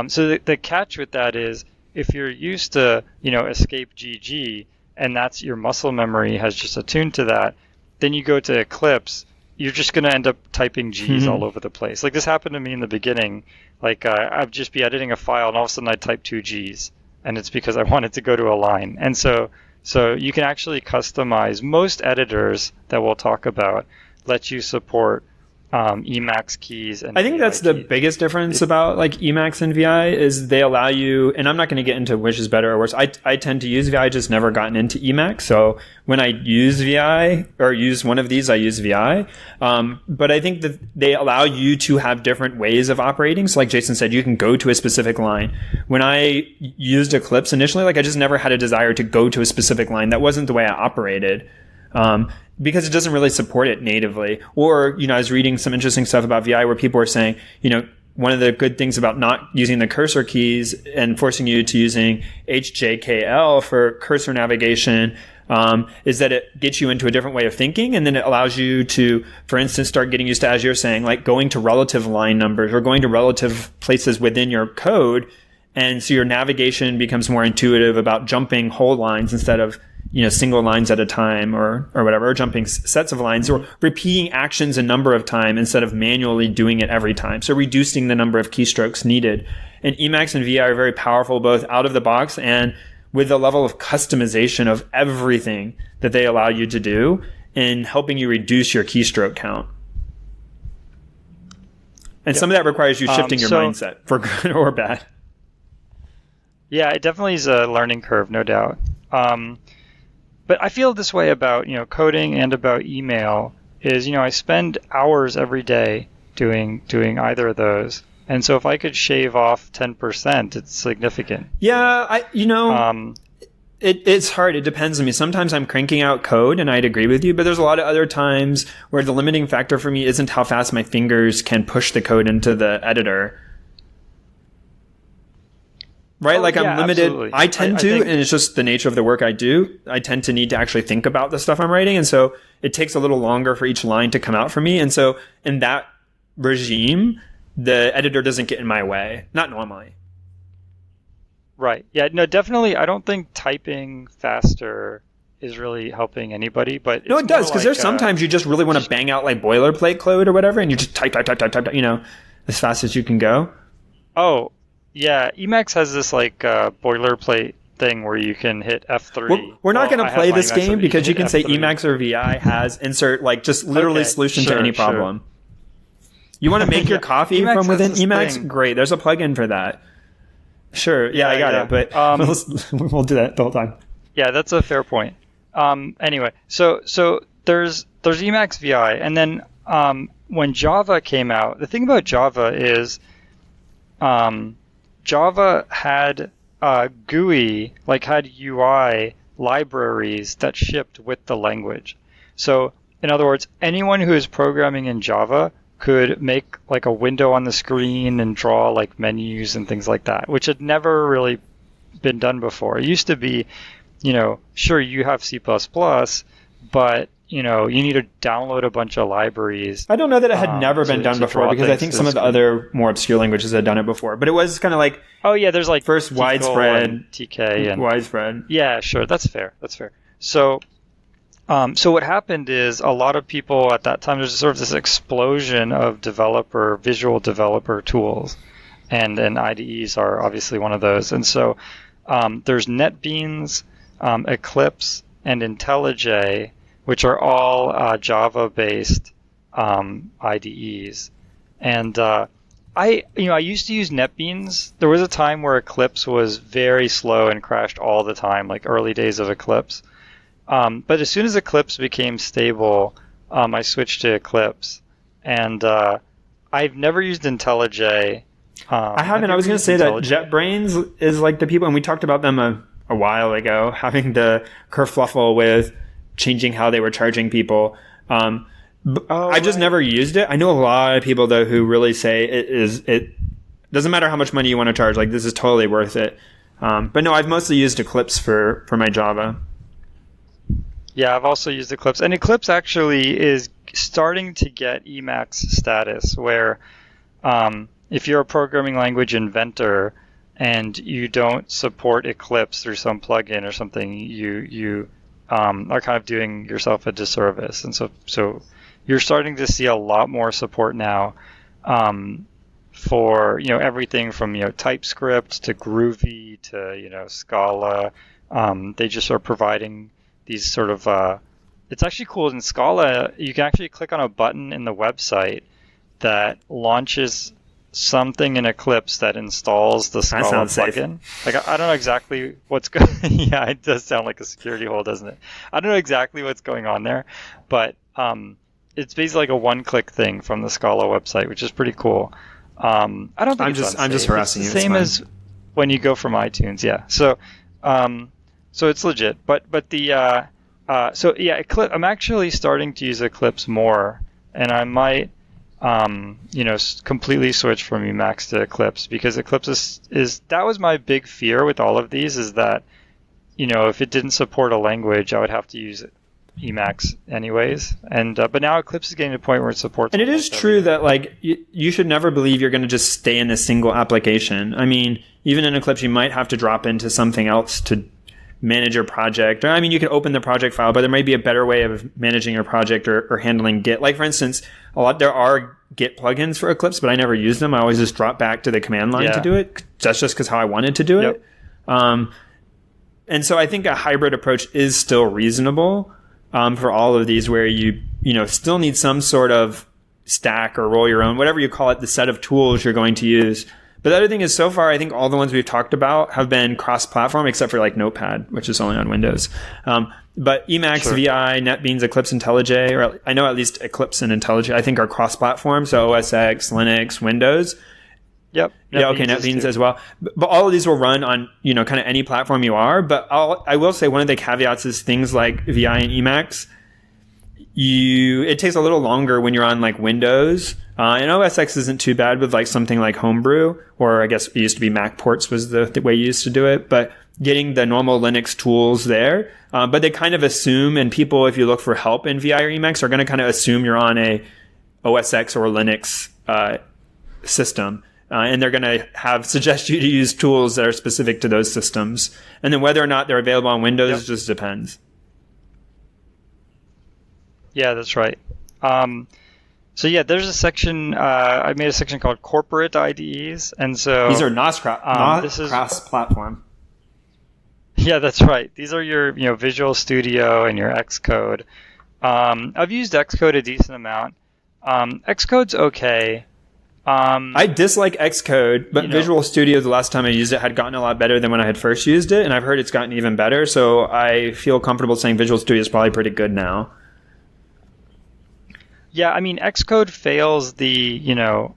[SPEAKER 1] So the catch with that is, if you're used to, escape GG, and that's your muscle memory has just attuned to that, then you go to Eclipse, you're just going to end up typing G's all over the place. Like this happened to me in the beginning. Like I'd just be editing a file, and all of a sudden I'd type 2 G's, and it's because I wanted to go to a line. And so you can actually customize. Most editors that we'll talk about let you support Emacs keys. And
[SPEAKER 2] I think that's the biggest difference about like Emacs and VI is they allow you, and I'm not going to get into which is better or worse. I tend to use VI, just never gotten into Emacs. So when I use VI or use one of these, I use VI. But I think that they allow you to have different ways of operating. So like Jason said, you can go to a specific line. When I used Eclipse initially, like I just never had a desire to go to a specific line. That wasn't the way I operated. Because it doesn't really support it natively. Or, I was reading some interesting stuff about VI where people were saying, one of the good things about not using the cursor keys and forcing you to using HJKL for cursor navigation is that it gets you into a different way of thinking. And then it allows you to, for instance, start getting used to, as you're saying, like going to relative line numbers or going to relative places within your code. And so your navigation becomes more intuitive about jumping whole lines instead of single lines at a time or whatever, or jumping sets of lines, or repeating actions a number of times instead of manually doing it every time. So reducing the number of keystrokes needed. And Emacs and VI are very powerful, both out of the box and with the level of customization of everything that they allow you to do in helping you reduce your keystroke count. And some of that requires you shifting your mindset for good or bad.
[SPEAKER 1] Yeah, it definitely is a learning curve, no doubt. But I feel this way about, coding and about email is, I spend hours every day doing either of those. And so if I could shave off 10%, it's significant.
[SPEAKER 2] Yeah, it's hard. It depends on me. Sometimes I'm cranking out code, and I'd agree with you, but there's a lot of other times where the limiting factor for me isn't how fast my fingers can push the code into the editor. right?
[SPEAKER 1] Oh,
[SPEAKER 2] like
[SPEAKER 1] yeah,
[SPEAKER 2] I'm limited.
[SPEAKER 1] absolutely.
[SPEAKER 2] I tend
[SPEAKER 1] I
[SPEAKER 2] to,
[SPEAKER 1] think,
[SPEAKER 2] and it's just the nature of the work I do. I tend to need to actually think about the stuff I'm writing. And so it takes a little longer for each line to come out for me. And so in that regime, the editor doesn't get in my way. Not normally.
[SPEAKER 1] right. Yeah, no, definitely. I don't think typing faster is really helping anybody, but
[SPEAKER 2] No,
[SPEAKER 1] it's
[SPEAKER 2] it
[SPEAKER 1] more
[SPEAKER 2] does, because
[SPEAKER 1] like
[SPEAKER 2] there's sometimes you just really want to bang out like boilerplate code or whatever, and you just type, as fast as you can go.
[SPEAKER 1] oh, yeah, Emacs has this like boilerplate thing where you can hit F3.
[SPEAKER 2] We're not
[SPEAKER 1] Well,
[SPEAKER 2] going
[SPEAKER 1] I
[SPEAKER 2] to
[SPEAKER 1] have
[SPEAKER 2] play
[SPEAKER 1] my
[SPEAKER 2] this
[SPEAKER 1] Emacs
[SPEAKER 2] game because you
[SPEAKER 1] hit
[SPEAKER 2] can say
[SPEAKER 1] F3.
[SPEAKER 2] Emacs or VI has insert, like, just literally
[SPEAKER 1] Okay,
[SPEAKER 2] solution to
[SPEAKER 1] sure,
[SPEAKER 2] any
[SPEAKER 1] sure.
[SPEAKER 2] problem. You want to make your
[SPEAKER 1] Yeah,
[SPEAKER 2] coffee
[SPEAKER 1] Emacs
[SPEAKER 2] from
[SPEAKER 1] has
[SPEAKER 2] within
[SPEAKER 1] this
[SPEAKER 2] Emacs?
[SPEAKER 1] thing.
[SPEAKER 2] Great. There's a plugin for that. Sure. Yeah, I got
[SPEAKER 1] Yeah.
[SPEAKER 2] it. But we'll do that the whole time.
[SPEAKER 1] Yeah, that's a fair point. Anyway, so there's Emacs VI, and then when Java came out, the thing about Java is Java had GUI, like had UI libraries that shipped with the language. So in other words, anyone who is programming in Java could make like a window on the screen and draw like menus and things like that, which had never really been done before. It used to be, sure, you have C++, but, you need to download a bunch of libraries.
[SPEAKER 2] I don't know that it had never been done
[SPEAKER 1] to
[SPEAKER 2] before,
[SPEAKER 1] draw
[SPEAKER 2] because I
[SPEAKER 1] things
[SPEAKER 2] think
[SPEAKER 1] to
[SPEAKER 2] some
[SPEAKER 1] the
[SPEAKER 2] of the
[SPEAKER 1] screen.
[SPEAKER 2] other more obscure languages had done it before. But it was kind of like
[SPEAKER 1] Oh, yeah, there's like
[SPEAKER 2] first
[SPEAKER 1] TCL
[SPEAKER 2] widespread,
[SPEAKER 1] and TK and
[SPEAKER 2] widespread.
[SPEAKER 1] yeah, sure, that's fair. That's fair. So what happened is a lot of people at that time, there's sort of this explosion of visual developer tools, and IDEs are obviously one of those. And so there's NetBeans, Eclipse, and IntelliJ, which are all Java-based IDEs. And I used to use NetBeans. There was a time where Eclipse was very slow and crashed all the time, like early days of Eclipse. But as soon as Eclipse became stable, I switched to Eclipse. And I've never used IntelliJ.
[SPEAKER 2] I haven't. I was going to say that JetBrains is like the people, and we talked about them a while ago, having the kerfluffle with changing how they were charging people. I've just never used it. I know a lot of people, though, who really say it doesn't matter how much money you want to charge. Like, this is totally worth it. But no, I've mostly used Eclipse for my Java.
[SPEAKER 1] Yeah, I've also used Eclipse. And Eclipse actually is starting to get Emacs status, where if you're a programming language inventor and you don't support Eclipse through some plugin or something, you are kind of doing yourself a disservice. And so you're starting to see a lot more support now for everything from TypeScript to Groovy to Scala. They just are providing these sort of it's actually cool. In Scala, you can actually click on a button in the website that launches something in Eclipse that installs the Scala plugin. Like, I don't know exactly what's going. Yeah, it does sound like a security hole, doesn't it? I don't know exactly what's going on there, but it's basically like a one-click thing from the Scala website, which is pretty cool. I don't think
[SPEAKER 2] I'm just harassing you.
[SPEAKER 1] It's the same as when you go from iTunes. Yeah. So it's legit. But the Eclipse. I'm actually starting to use Eclipse more, and I might completely switch from Emacs to Eclipse, because Eclipse is that was my big fear with all of these, is that if it didn't support a language, I would have to use Emacs anyways. And but now Eclipse is getting to the point where it supports.
[SPEAKER 2] And it is true that like you should never believe you're going to just stay in a single application. I mean, even in Eclipse, you might have to drop into something else to manage your project. Or, I mean, you can open the project file, but there might be a better way of managing your project or handling Git. Like, for instance, there are Git plugins for Eclipse, but I never use them. I always just drop back to the command line to do it. That's just because how I wanted to do it. And so I think a hybrid approach is still reasonable for all of these, where you still need some sort of stack or roll your own, whatever you call it, the set of tools you're going to use. But the other thing is, so far, I think all the ones we've talked about have been cross-platform, except for like Notepad, which is only on Windows. But Emacs,
[SPEAKER 1] Sure.
[SPEAKER 2] VI, NetBeans, Eclipse, IntelliJ, or I know at least Eclipse and IntelliJ, I think are cross-platform. So OS X, Linux, Windows.
[SPEAKER 1] Yep.
[SPEAKER 2] Yeah, okay, NetBeans as well. But all of these will run on, kind of any platform you are. But I will say one of the caveats is things like VI and Emacs. It takes a little longer when you're on like Windows And OS X isn't too bad with like something like Homebrew, or I guess it used to be Mac ports was the way you used to do it. But getting the normal Linux tools there, but they kind of assume, and people, if you look for help in VI or Emacs, are going to kind of assume you're on a OS X or Linux system. And they're going to suggest you to use tools that are specific to those systems. And then whether or not they're available on Windows just depends.
[SPEAKER 1] Yeah, that's right. So yeah, there's a section, I made a section called corporate IDEs. And so
[SPEAKER 2] these are not cross-platform.
[SPEAKER 1] Yeah, that's right. These are your Visual Studio and your Xcode. I've used Xcode a decent amount. Xcode's okay.
[SPEAKER 2] I dislike Xcode, but Visual Studio, the last time I used it, had gotten a lot better than when I had first used it, and I've heard it's gotten even better, so I feel comfortable saying Visual Studio is probably pretty good now.
[SPEAKER 1] Yeah, I mean, Xcode fails the,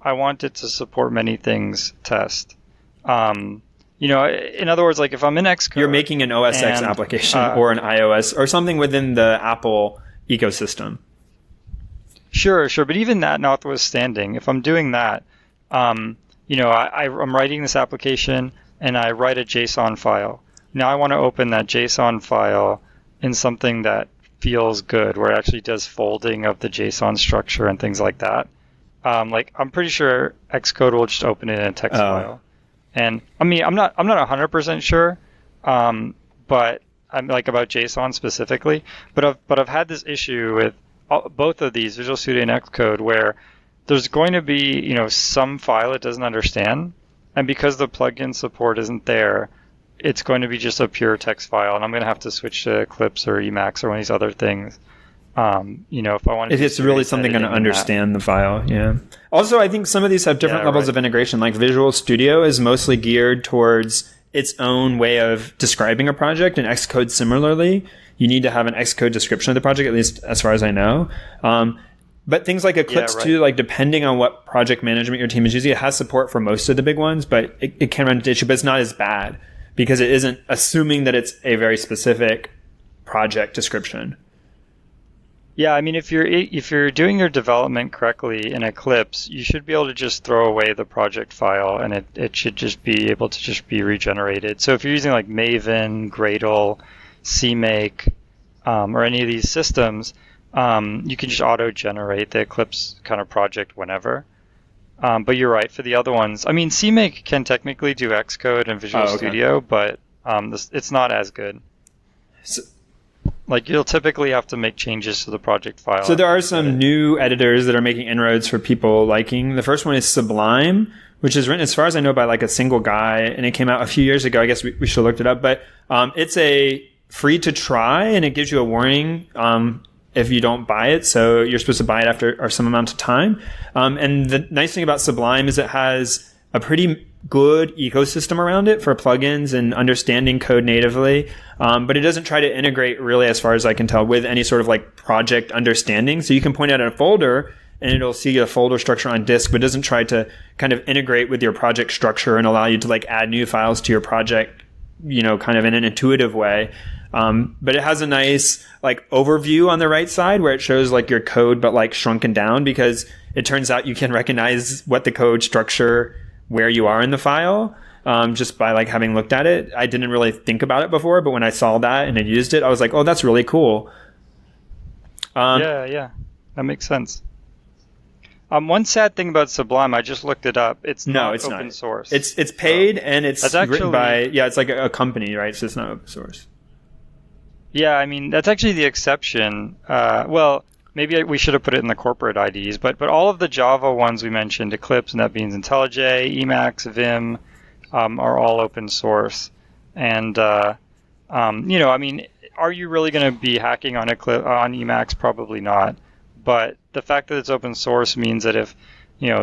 [SPEAKER 1] I want it to support many things test. In other words, like if I'm in Xcode...
[SPEAKER 2] You're making an OS X application or an iOS or something within the Apple ecosystem.
[SPEAKER 1] Sure. But even that notwithstanding, if I'm doing that, I'm writing this application and I write a JSON file. Now I want to open that JSON file in something that feels good, where it actually does folding of the JSON structure and things like that. I'm pretty sure Xcode will just open it in a text file. And I mean, I'm not 100% sure, but I'm like about JSON specifically. But I've had this issue with both of these, Visual Studio and Xcode, where there's going to be, some file it doesn't understand, and because the plugin support isn't there, it's going to be just a pure text file, and I'm going to have to switch to Eclipse or Emacs or one of these other things. If I want to,
[SPEAKER 2] if it's really something going to understand the file, yeah. Also, I think some of these have different levels of integration. Like Visual Studio is mostly geared towards its own way of describing a project, and Xcode similarly. You need to have an Xcode description of the project, at least as far as I know. But things like Eclipse too, like depending on what project management your team is using, it has support for most of the big ones, but it can run into issue, but it's not as bad because it isn't assuming that it's a very specific project description.
[SPEAKER 1] Yeah, I mean, if you're doing your development correctly in Eclipse, you should be able to just throw away the project file, and it should just be able to just be regenerated. So if you're using like Maven, Gradle, CMake, or any of these systems, you can just auto-generate the Eclipse kind of project whenever. But you're right, for the other ones, I mean, CMake can technically do Xcode and Visual Studio, but it's not as good.
[SPEAKER 2] So,
[SPEAKER 1] like, you'll typically have to make changes to the project file.
[SPEAKER 2] So there are some new editors that are making inroads for people liking. The first one is Sublime, which is written, as far as I know, by like a single guy, and it came out a few years ago. I guess we should have looked it up, but it's a free to try, and it gives you a warning if you don't buy it. So you're supposed to buy it after some amount of time. And the nice thing about Sublime is it has a pretty good ecosystem around it for plugins and understanding code natively. But it doesn't try to integrate really, as far as I can tell, with any sort of like project understanding. So you can point out a folder and it'll see a folder structure on disk, but it doesn't try to kind of integrate with your project structure and allow you to like add new files to your project, kind of in an intuitive way. But it has a nice like overview on the right side where it shows like your code, but like shrunken down, because it turns out you can recognize what the code structure, where you are in the file, just by like having looked at it. I didn't really think about it before, but when I saw that and I used it, I was like, oh, that's really cool.
[SPEAKER 1] Yeah, that makes sense. One sad thing about Sublime, I just looked it up. It's not open source.
[SPEAKER 2] It's paid, and it's written by, it's like a company, right? So it's not open source.
[SPEAKER 1] Yeah, I mean, that's actually the exception. Maybe we should have put it in the corporate IDs, but all of the Java ones we mentioned, Eclipse, NetBeans, IntelliJ, Emacs, Vim, are all open source. And, I mean, are you really going to be hacking on Emacs? Probably not. But the fact that it's open source means that if,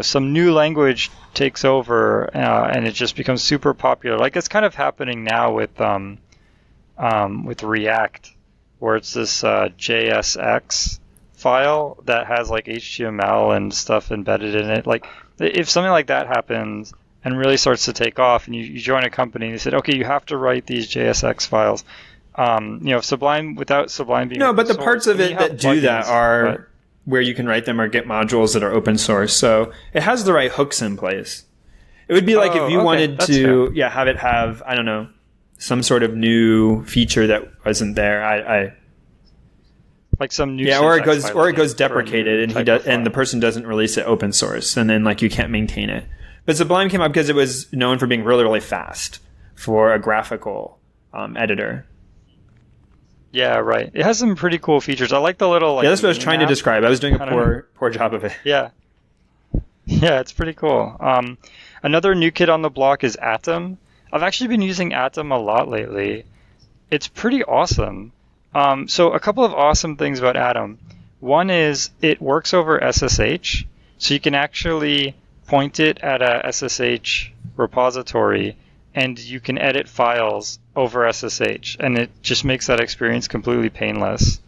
[SPEAKER 1] some new language takes over and it just becomes super popular, like it's kind of happening now with React, where it's this JSX file that has like HTML and stuff embedded in it. Like if something like that happens and really starts to take off, and you join a company and they said, okay, you have to write these JSX files. Sublime, without Sublime being
[SPEAKER 2] but the parts of it that do that are where you can write them or get modules that are open source. So it has the right hooks in place. It would be like if you wanted to have it have, I don't know, some sort of new feature that wasn't there. I
[SPEAKER 1] like some new
[SPEAKER 2] or it goes deprecated and the person doesn't release it open source, and then like you can't maintain it. But Sublime came up because it was known for being really, really fast for a graphical editor.
[SPEAKER 1] Yeah, right. It has some pretty cool features. I like the little like.
[SPEAKER 2] Yeah, that's what I was trying to describe. I was doing a poor job of it.
[SPEAKER 1] Yeah, it's pretty cool. Another new kid on the block is Atom. I've actually been using Atom a lot lately. It's pretty awesome. So a couple of awesome things about Atom. One is it works over SSH, so you can actually point it at a SSH repository, and you can edit files over SSH, and it just makes that experience completely painless.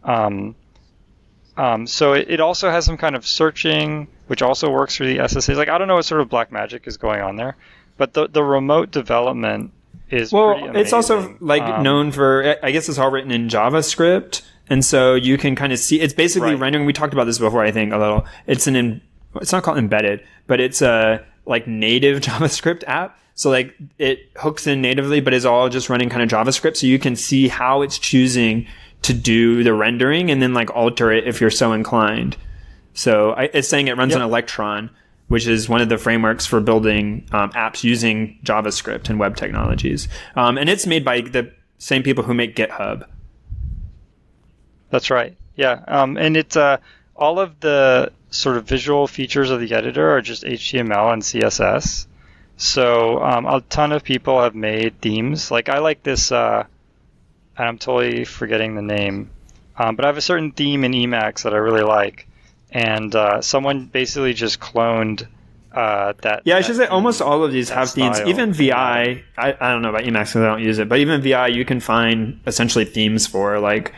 [SPEAKER 1] So it also has some kind of searching, which also works through the SSH. Like, I don't know what sort of black magic is going on there, but the remote development is pretty amazing.
[SPEAKER 2] It's also like known for, I guess it's all written in JavaScript, and so you can kind of see, it's basically rendering. We talked about this before, I think, a little. It's not called embedded, but it's a like native JavaScript app. So like it hooks in natively, but is all just running kind of JavaScript. So you can see how it's choosing to do the rendering and then like alter it if you're so inclined. So it's saying it runs on Electron, which is one of the frameworks for building apps using JavaScript and web technologies. And it's made by the same people who make GitHub.
[SPEAKER 1] That's right. Yeah. And it's all of the sort of visual features of the editor are just HTML and CSS. So a ton of people have made themes. Like I like this, and I'm totally forgetting the name, but I have a certain theme in Emacs that I really like. And someone basically just cloned that. Yeah,
[SPEAKER 2] I should say almost all of these have themes. Even VI, I don't know about Emacs because I don't use it, but even VI you can find essentially themes for, like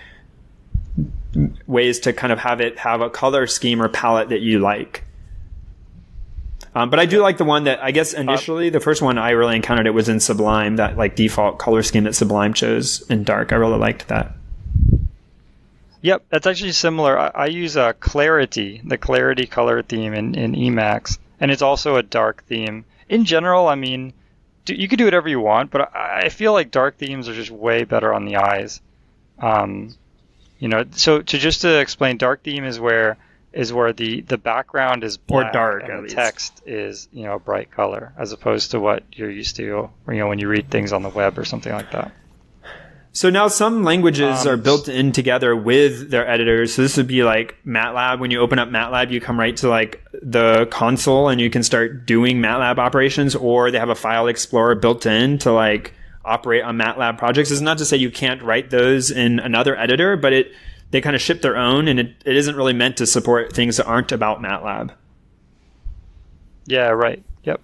[SPEAKER 2] ways to kind of have it have a color scheme or palette that you like. But I do like the one that I guess initially the first one I really encountered it was in Sublime, that like default color scheme that Sublime chose in dark. I really liked that.
[SPEAKER 1] Yep, that's actually similar. I use Clarity, the Clarity color theme in Emacs, and it's also a dark theme. In general, I mean, you can do whatever you want, but I feel like dark themes are just way better on the eyes. So to explain, dark theme is where the background is black
[SPEAKER 2] or dark,
[SPEAKER 1] and the text is a bright color, as opposed to what you're used to when you read things on the web or something like that.
[SPEAKER 2] So now some languages are built in together with their editors. So this would be like MATLAB. When you open up MATLAB, you come right to like the console and you can start doing MATLAB operations, or they have a file explorer built in to like operate on MATLAB projects. It's not to say you can't write those in another editor, but they kind of ship their own, and it isn't really meant to support things that aren't about MATLAB.
[SPEAKER 1] Yeah, right. Yep.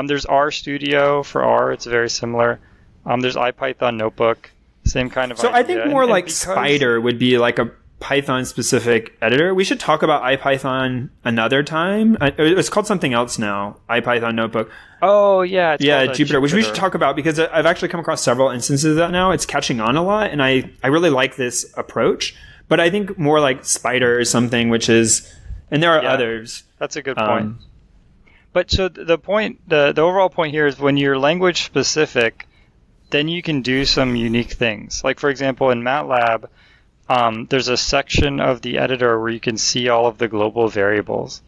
[SPEAKER 1] There's RStudio for R. It's very similar. There's IPython Notebook. Same kind of idea.
[SPEAKER 2] I think more like Spider would be like a Python-specific editor. We should talk about IPython another time. It's called something else now, IPython Notebook.
[SPEAKER 1] Oh, yeah.
[SPEAKER 2] Jupyter, which we should talk about because I've actually come across several instances of that now. It's catching on a lot, and I really like this approach. But I think more like Spider is something which is... And there are others.
[SPEAKER 1] That's a good point. But so the point, the overall point here is when you're language-specific, then you can do some unique things. Like, for example, in MATLAB, there's a section of the editor where you can see all of the global variables.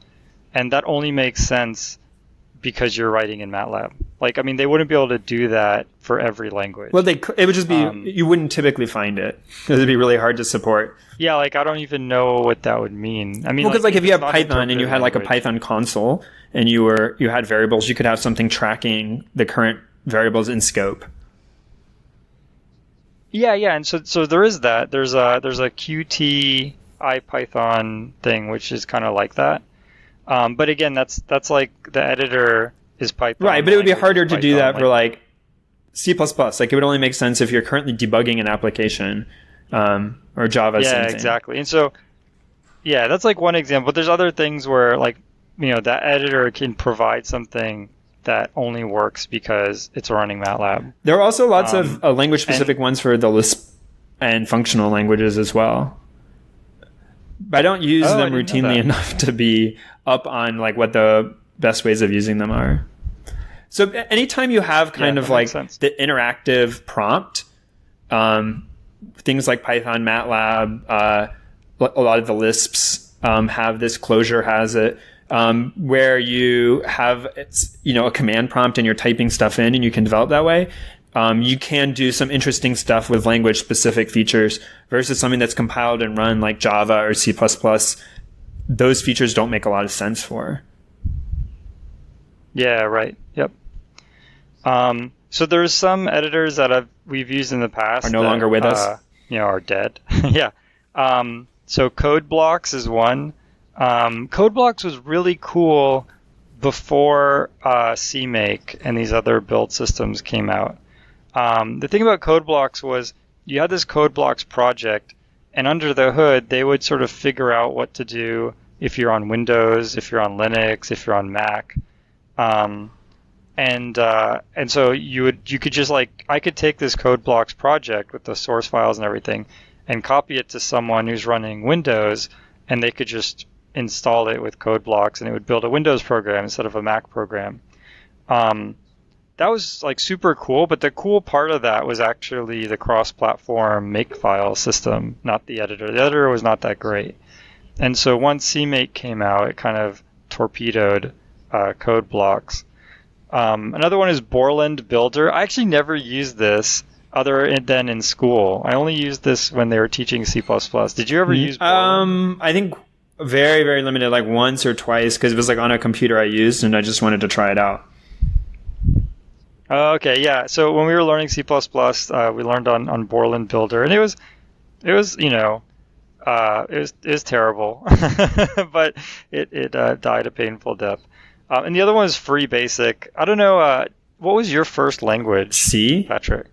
[SPEAKER 1] And that only makes sense because you're writing in MATLAB. Like, I mean, they wouldn't be able to do that for every language.
[SPEAKER 2] Well, it would just be, you wouldn't typically find it. It would be really hard to support.
[SPEAKER 1] Yeah, like, I don't even know what that would mean. I mean,
[SPEAKER 2] because if you have Python and you had like a Python console and you had variables, you could have something tracking the current variables in scope.
[SPEAKER 1] Yeah, and so there is that. There's a Qt IPython thing, which is kind of like that. But again, that's like the editor is Python.
[SPEAKER 2] Right, but it would be harder to do that for like C++. Like it would only make sense if you're currently debugging an application or Java.
[SPEAKER 1] Yeah, exactly. And so, yeah, that's like one example. But there's other things where like that editor can provide something that only works because it's running MATLAB.
[SPEAKER 2] There are also lots of language-specific ones for the Lisp and functional languages as well. but I don't use
[SPEAKER 1] Oh, I
[SPEAKER 2] them
[SPEAKER 1] didn't know
[SPEAKER 2] routinely
[SPEAKER 1] that.
[SPEAKER 2] enough to be up on like what the best ways of using them are. So anytime you have kind
[SPEAKER 1] Yeah,
[SPEAKER 2] of
[SPEAKER 1] that makes
[SPEAKER 2] like
[SPEAKER 1] sense.
[SPEAKER 2] the interactive prompt, things like Python, MATLAB, a lot of the Lisps have this. Clojure has it, where you have a command prompt and you're typing stuff in and you can develop that way. You can do some interesting stuff with language specific features versus something that's compiled and run like Java or C++. Those features don't make a lot of sense for.
[SPEAKER 1] Yeah, right. Yep. So there's some editors that we've used in the past
[SPEAKER 2] Are no
[SPEAKER 1] that,
[SPEAKER 2] longer with us.
[SPEAKER 1] Are dead. Yeah. So CodeBlocks is one. CodeBlocks was really cool before CMake and these other build systems came out. The thing about CodeBlocks was you had this CodeBlocks project, and under the hood, they would sort of figure out what to do if you're on Windows, if you're on Linux, if you're on Mac. And so you could just I could take this CodeBlocks project with the source files and everything and copy it to someone who's running Windows, and they could just install it with CodeBlocks, and it would build a Windows program instead of a Mac program. That was super cool, but the cool part of that was actually the cross-platform makefile system, not the editor. The editor was not that great. And so once CMake came out, it kind of torpedoed CodeBlocks. Another one is Borland Builder. I actually never used this other than in school. I only used this when they were teaching C++. Did you ever use Borland?
[SPEAKER 2] I think very, very limited, like once or twice, because it was on a computer I used and I just wanted to try it out.
[SPEAKER 1] Okay, yeah. So when we were learning C++, we learned on Borland Builder, and it was terrible, but it died a painful death. And the other one is Free Basic. I don't know. What was your first language?
[SPEAKER 2] C,
[SPEAKER 1] Patrick.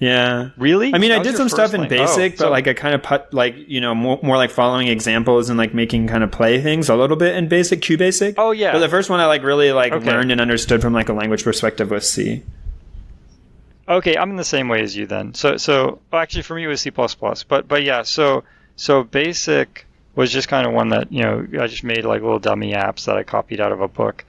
[SPEAKER 2] Yeah.
[SPEAKER 1] Really?
[SPEAKER 2] I mean,
[SPEAKER 1] That
[SPEAKER 2] I
[SPEAKER 1] was
[SPEAKER 2] did
[SPEAKER 1] your
[SPEAKER 2] some
[SPEAKER 1] first
[SPEAKER 2] stuff in
[SPEAKER 1] language.
[SPEAKER 2] Basic, but I kind of put more like following examples and making kind of play things a little bit in Basic, QBasic.
[SPEAKER 1] Oh yeah.
[SPEAKER 2] But the first one I really
[SPEAKER 1] Okay.
[SPEAKER 2] learned and understood from a language perspective was C.
[SPEAKER 1] Okay, I'm in the same way as you then. So actually for me it was C++. But yeah, so Basic was just kind of one that, I just made little dummy apps that I copied out of a book.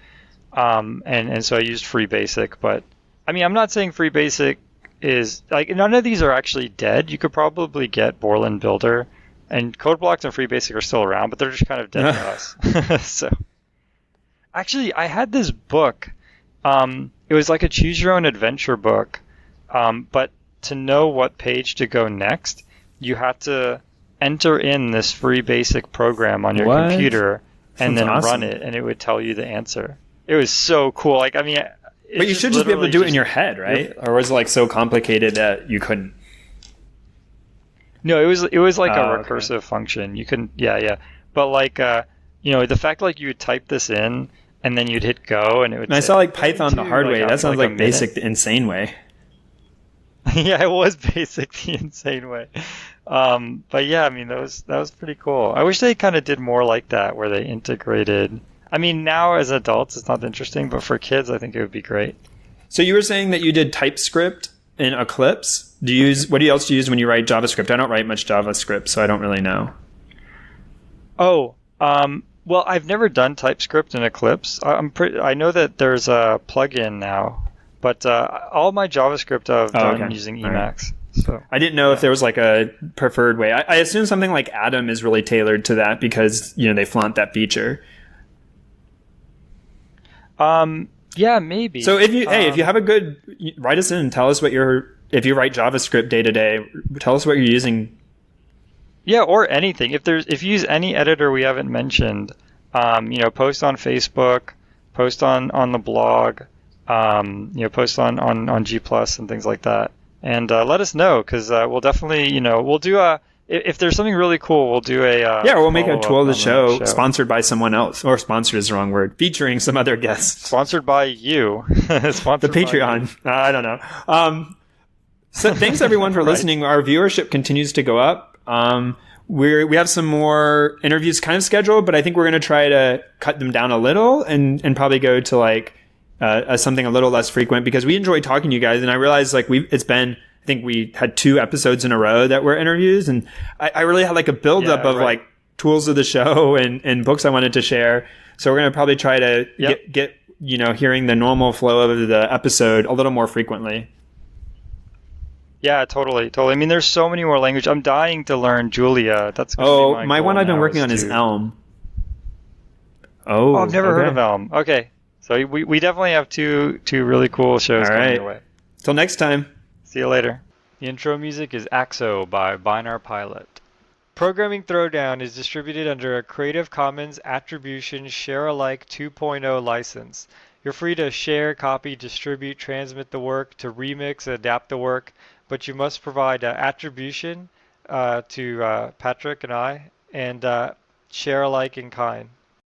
[SPEAKER 1] And so I used Free Basic, but I mean, I'm not saying Free Basic is none of these are actually dead. You could probably get Borland Builder, and CodeBlocks and Free Basic are still around, but they're just kind of dead to us. So actually, I had this book. It was like a choose your own adventure book, but to know what page to go next, you had to enter in this Free Basic program on your
[SPEAKER 2] What?
[SPEAKER 1] computer and
[SPEAKER 2] Sounds
[SPEAKER 1] then
[SPEAKER 2] awesome.
[SPEAKER 1] run it, and it would tell you the answer. It was so cool.
[SPEAKER 2] But you should just be able to do it in your head, right? Or was it so complicated that you couldn't?
[SPEAKER 1] No, it was like a
[SPEAKER 2] okay.
[SPEAKER 1] recursive function. You couldn't, yeah. But the fact you would type this in and then you'd hit go and it would.
[SPEAKER 2] And I
[SPEAKER 1] say,
[SPEAKER 2] saw Python the hard way. That
[SPEAKER 1] after,
[SPEAKER 2] sounds
[SPEAKER 1] a
[SPEAKER 2] like Basic the insane way.
[SPEAKER 1] Yeah, it was Basic the insane way. But yeah, I mean that was pretty cool. I wish they kind of did more like that, where they integrated. I mean, now as adults, it's not interesting, but for kids, I think it would be great.
[SPEAKER 2] So you were saying that you did TypeScript in Eclipse. What else do you use when you write JavaScript? I don't write much JavaScript, so I don't really know.
[SPEAKER 1] Oh, well, I've never done TypeScript in Eclipse. I know that there's a plugin now, but all my JavaScript I've done using Emacs. So
[SPEAKER 2] I didn't know if there was a preferred way. I assume something like Atom is really tailored to that because they flaunt that feature.
[SPEAKER 1] Yeah, maybe.
[SPEAKER 2] So if you have a good, write us in and tell us if you write JavaScript day to day, tell us what you're using.
[SPEAKER 1] Yeah, or anything. If you use any editor we haven't mentioned, post on Facebook, post on the blog, post on G+ and things like that, and let us know, because we'll definitely we'll do if there's something really cool, we'll do
[SPEAKER 2] we'll make a tool of the show,
[SPEAKER 1] show
[SPEAKER 2] sponsored by someone else, or sponsored is the wrong word, featuring some other guests.
[SPEAKER 1] Sponsored by you. Sponsored
[SPEAKER 2] the Patreon. I don't know. So thanks everyone for listening. Our viewership continues to go up. We have some more interviews kind of scheduled, but I think we're going to try to cut them down a little and probably go to something a little less frequent, because we enjoy talking to you guys. And I realize I think we had 2 episodes in a row that were interviews, and I really had a buildup of tools of the show and books I wanted to share. So we're going to probably try to
[SPEAKER 1] Yep.
[SPEAKER 2] get hearing the normal flow of the episode a little more frequently.
[SPEAKER 1] Yeah, totally, totally. I mean, there's so many more languages. I'm dying to learn Julia. That's going to be
[SPEAKER 2] Oh,
[SPEAKER 1] my
[SPEAKER 2] my
[SPEAKER 1] goal
[SPEAKER 2] one I've been
[SPEAKER 1] now
[SPEAKER 2] working
[SPEAKER 1] is
[SPEAKER 2] on is
[SPEAKER 1] to.
[SPEAKER 2] Elm.
[SPEAKER 1] Oh,
[SPEAKER 2] Oh,
[SPEAKER 1] I've never heard
[SPEAKER 2] okay.
[SPEAKER 1] of Elm. Okay, so we definitely have two really cool
[SPEAKER 2] All
[SPEAKER 1] shows coming
[SPEAKER 2] right.
[SPEAKER 1] your way.
[SPEAKER 2] Till next time.
[SPEAKER 1] See you later. The intro music is AXO by Binar Pilot. Programming Throwdown is distributed under a Creative Commons Attribution Share Alike 2.0 license. You're free to share, copy, distribute, transmit the work, to remix, adapt the work, but you must provide attribution to Patrick and I, and share alike in kind.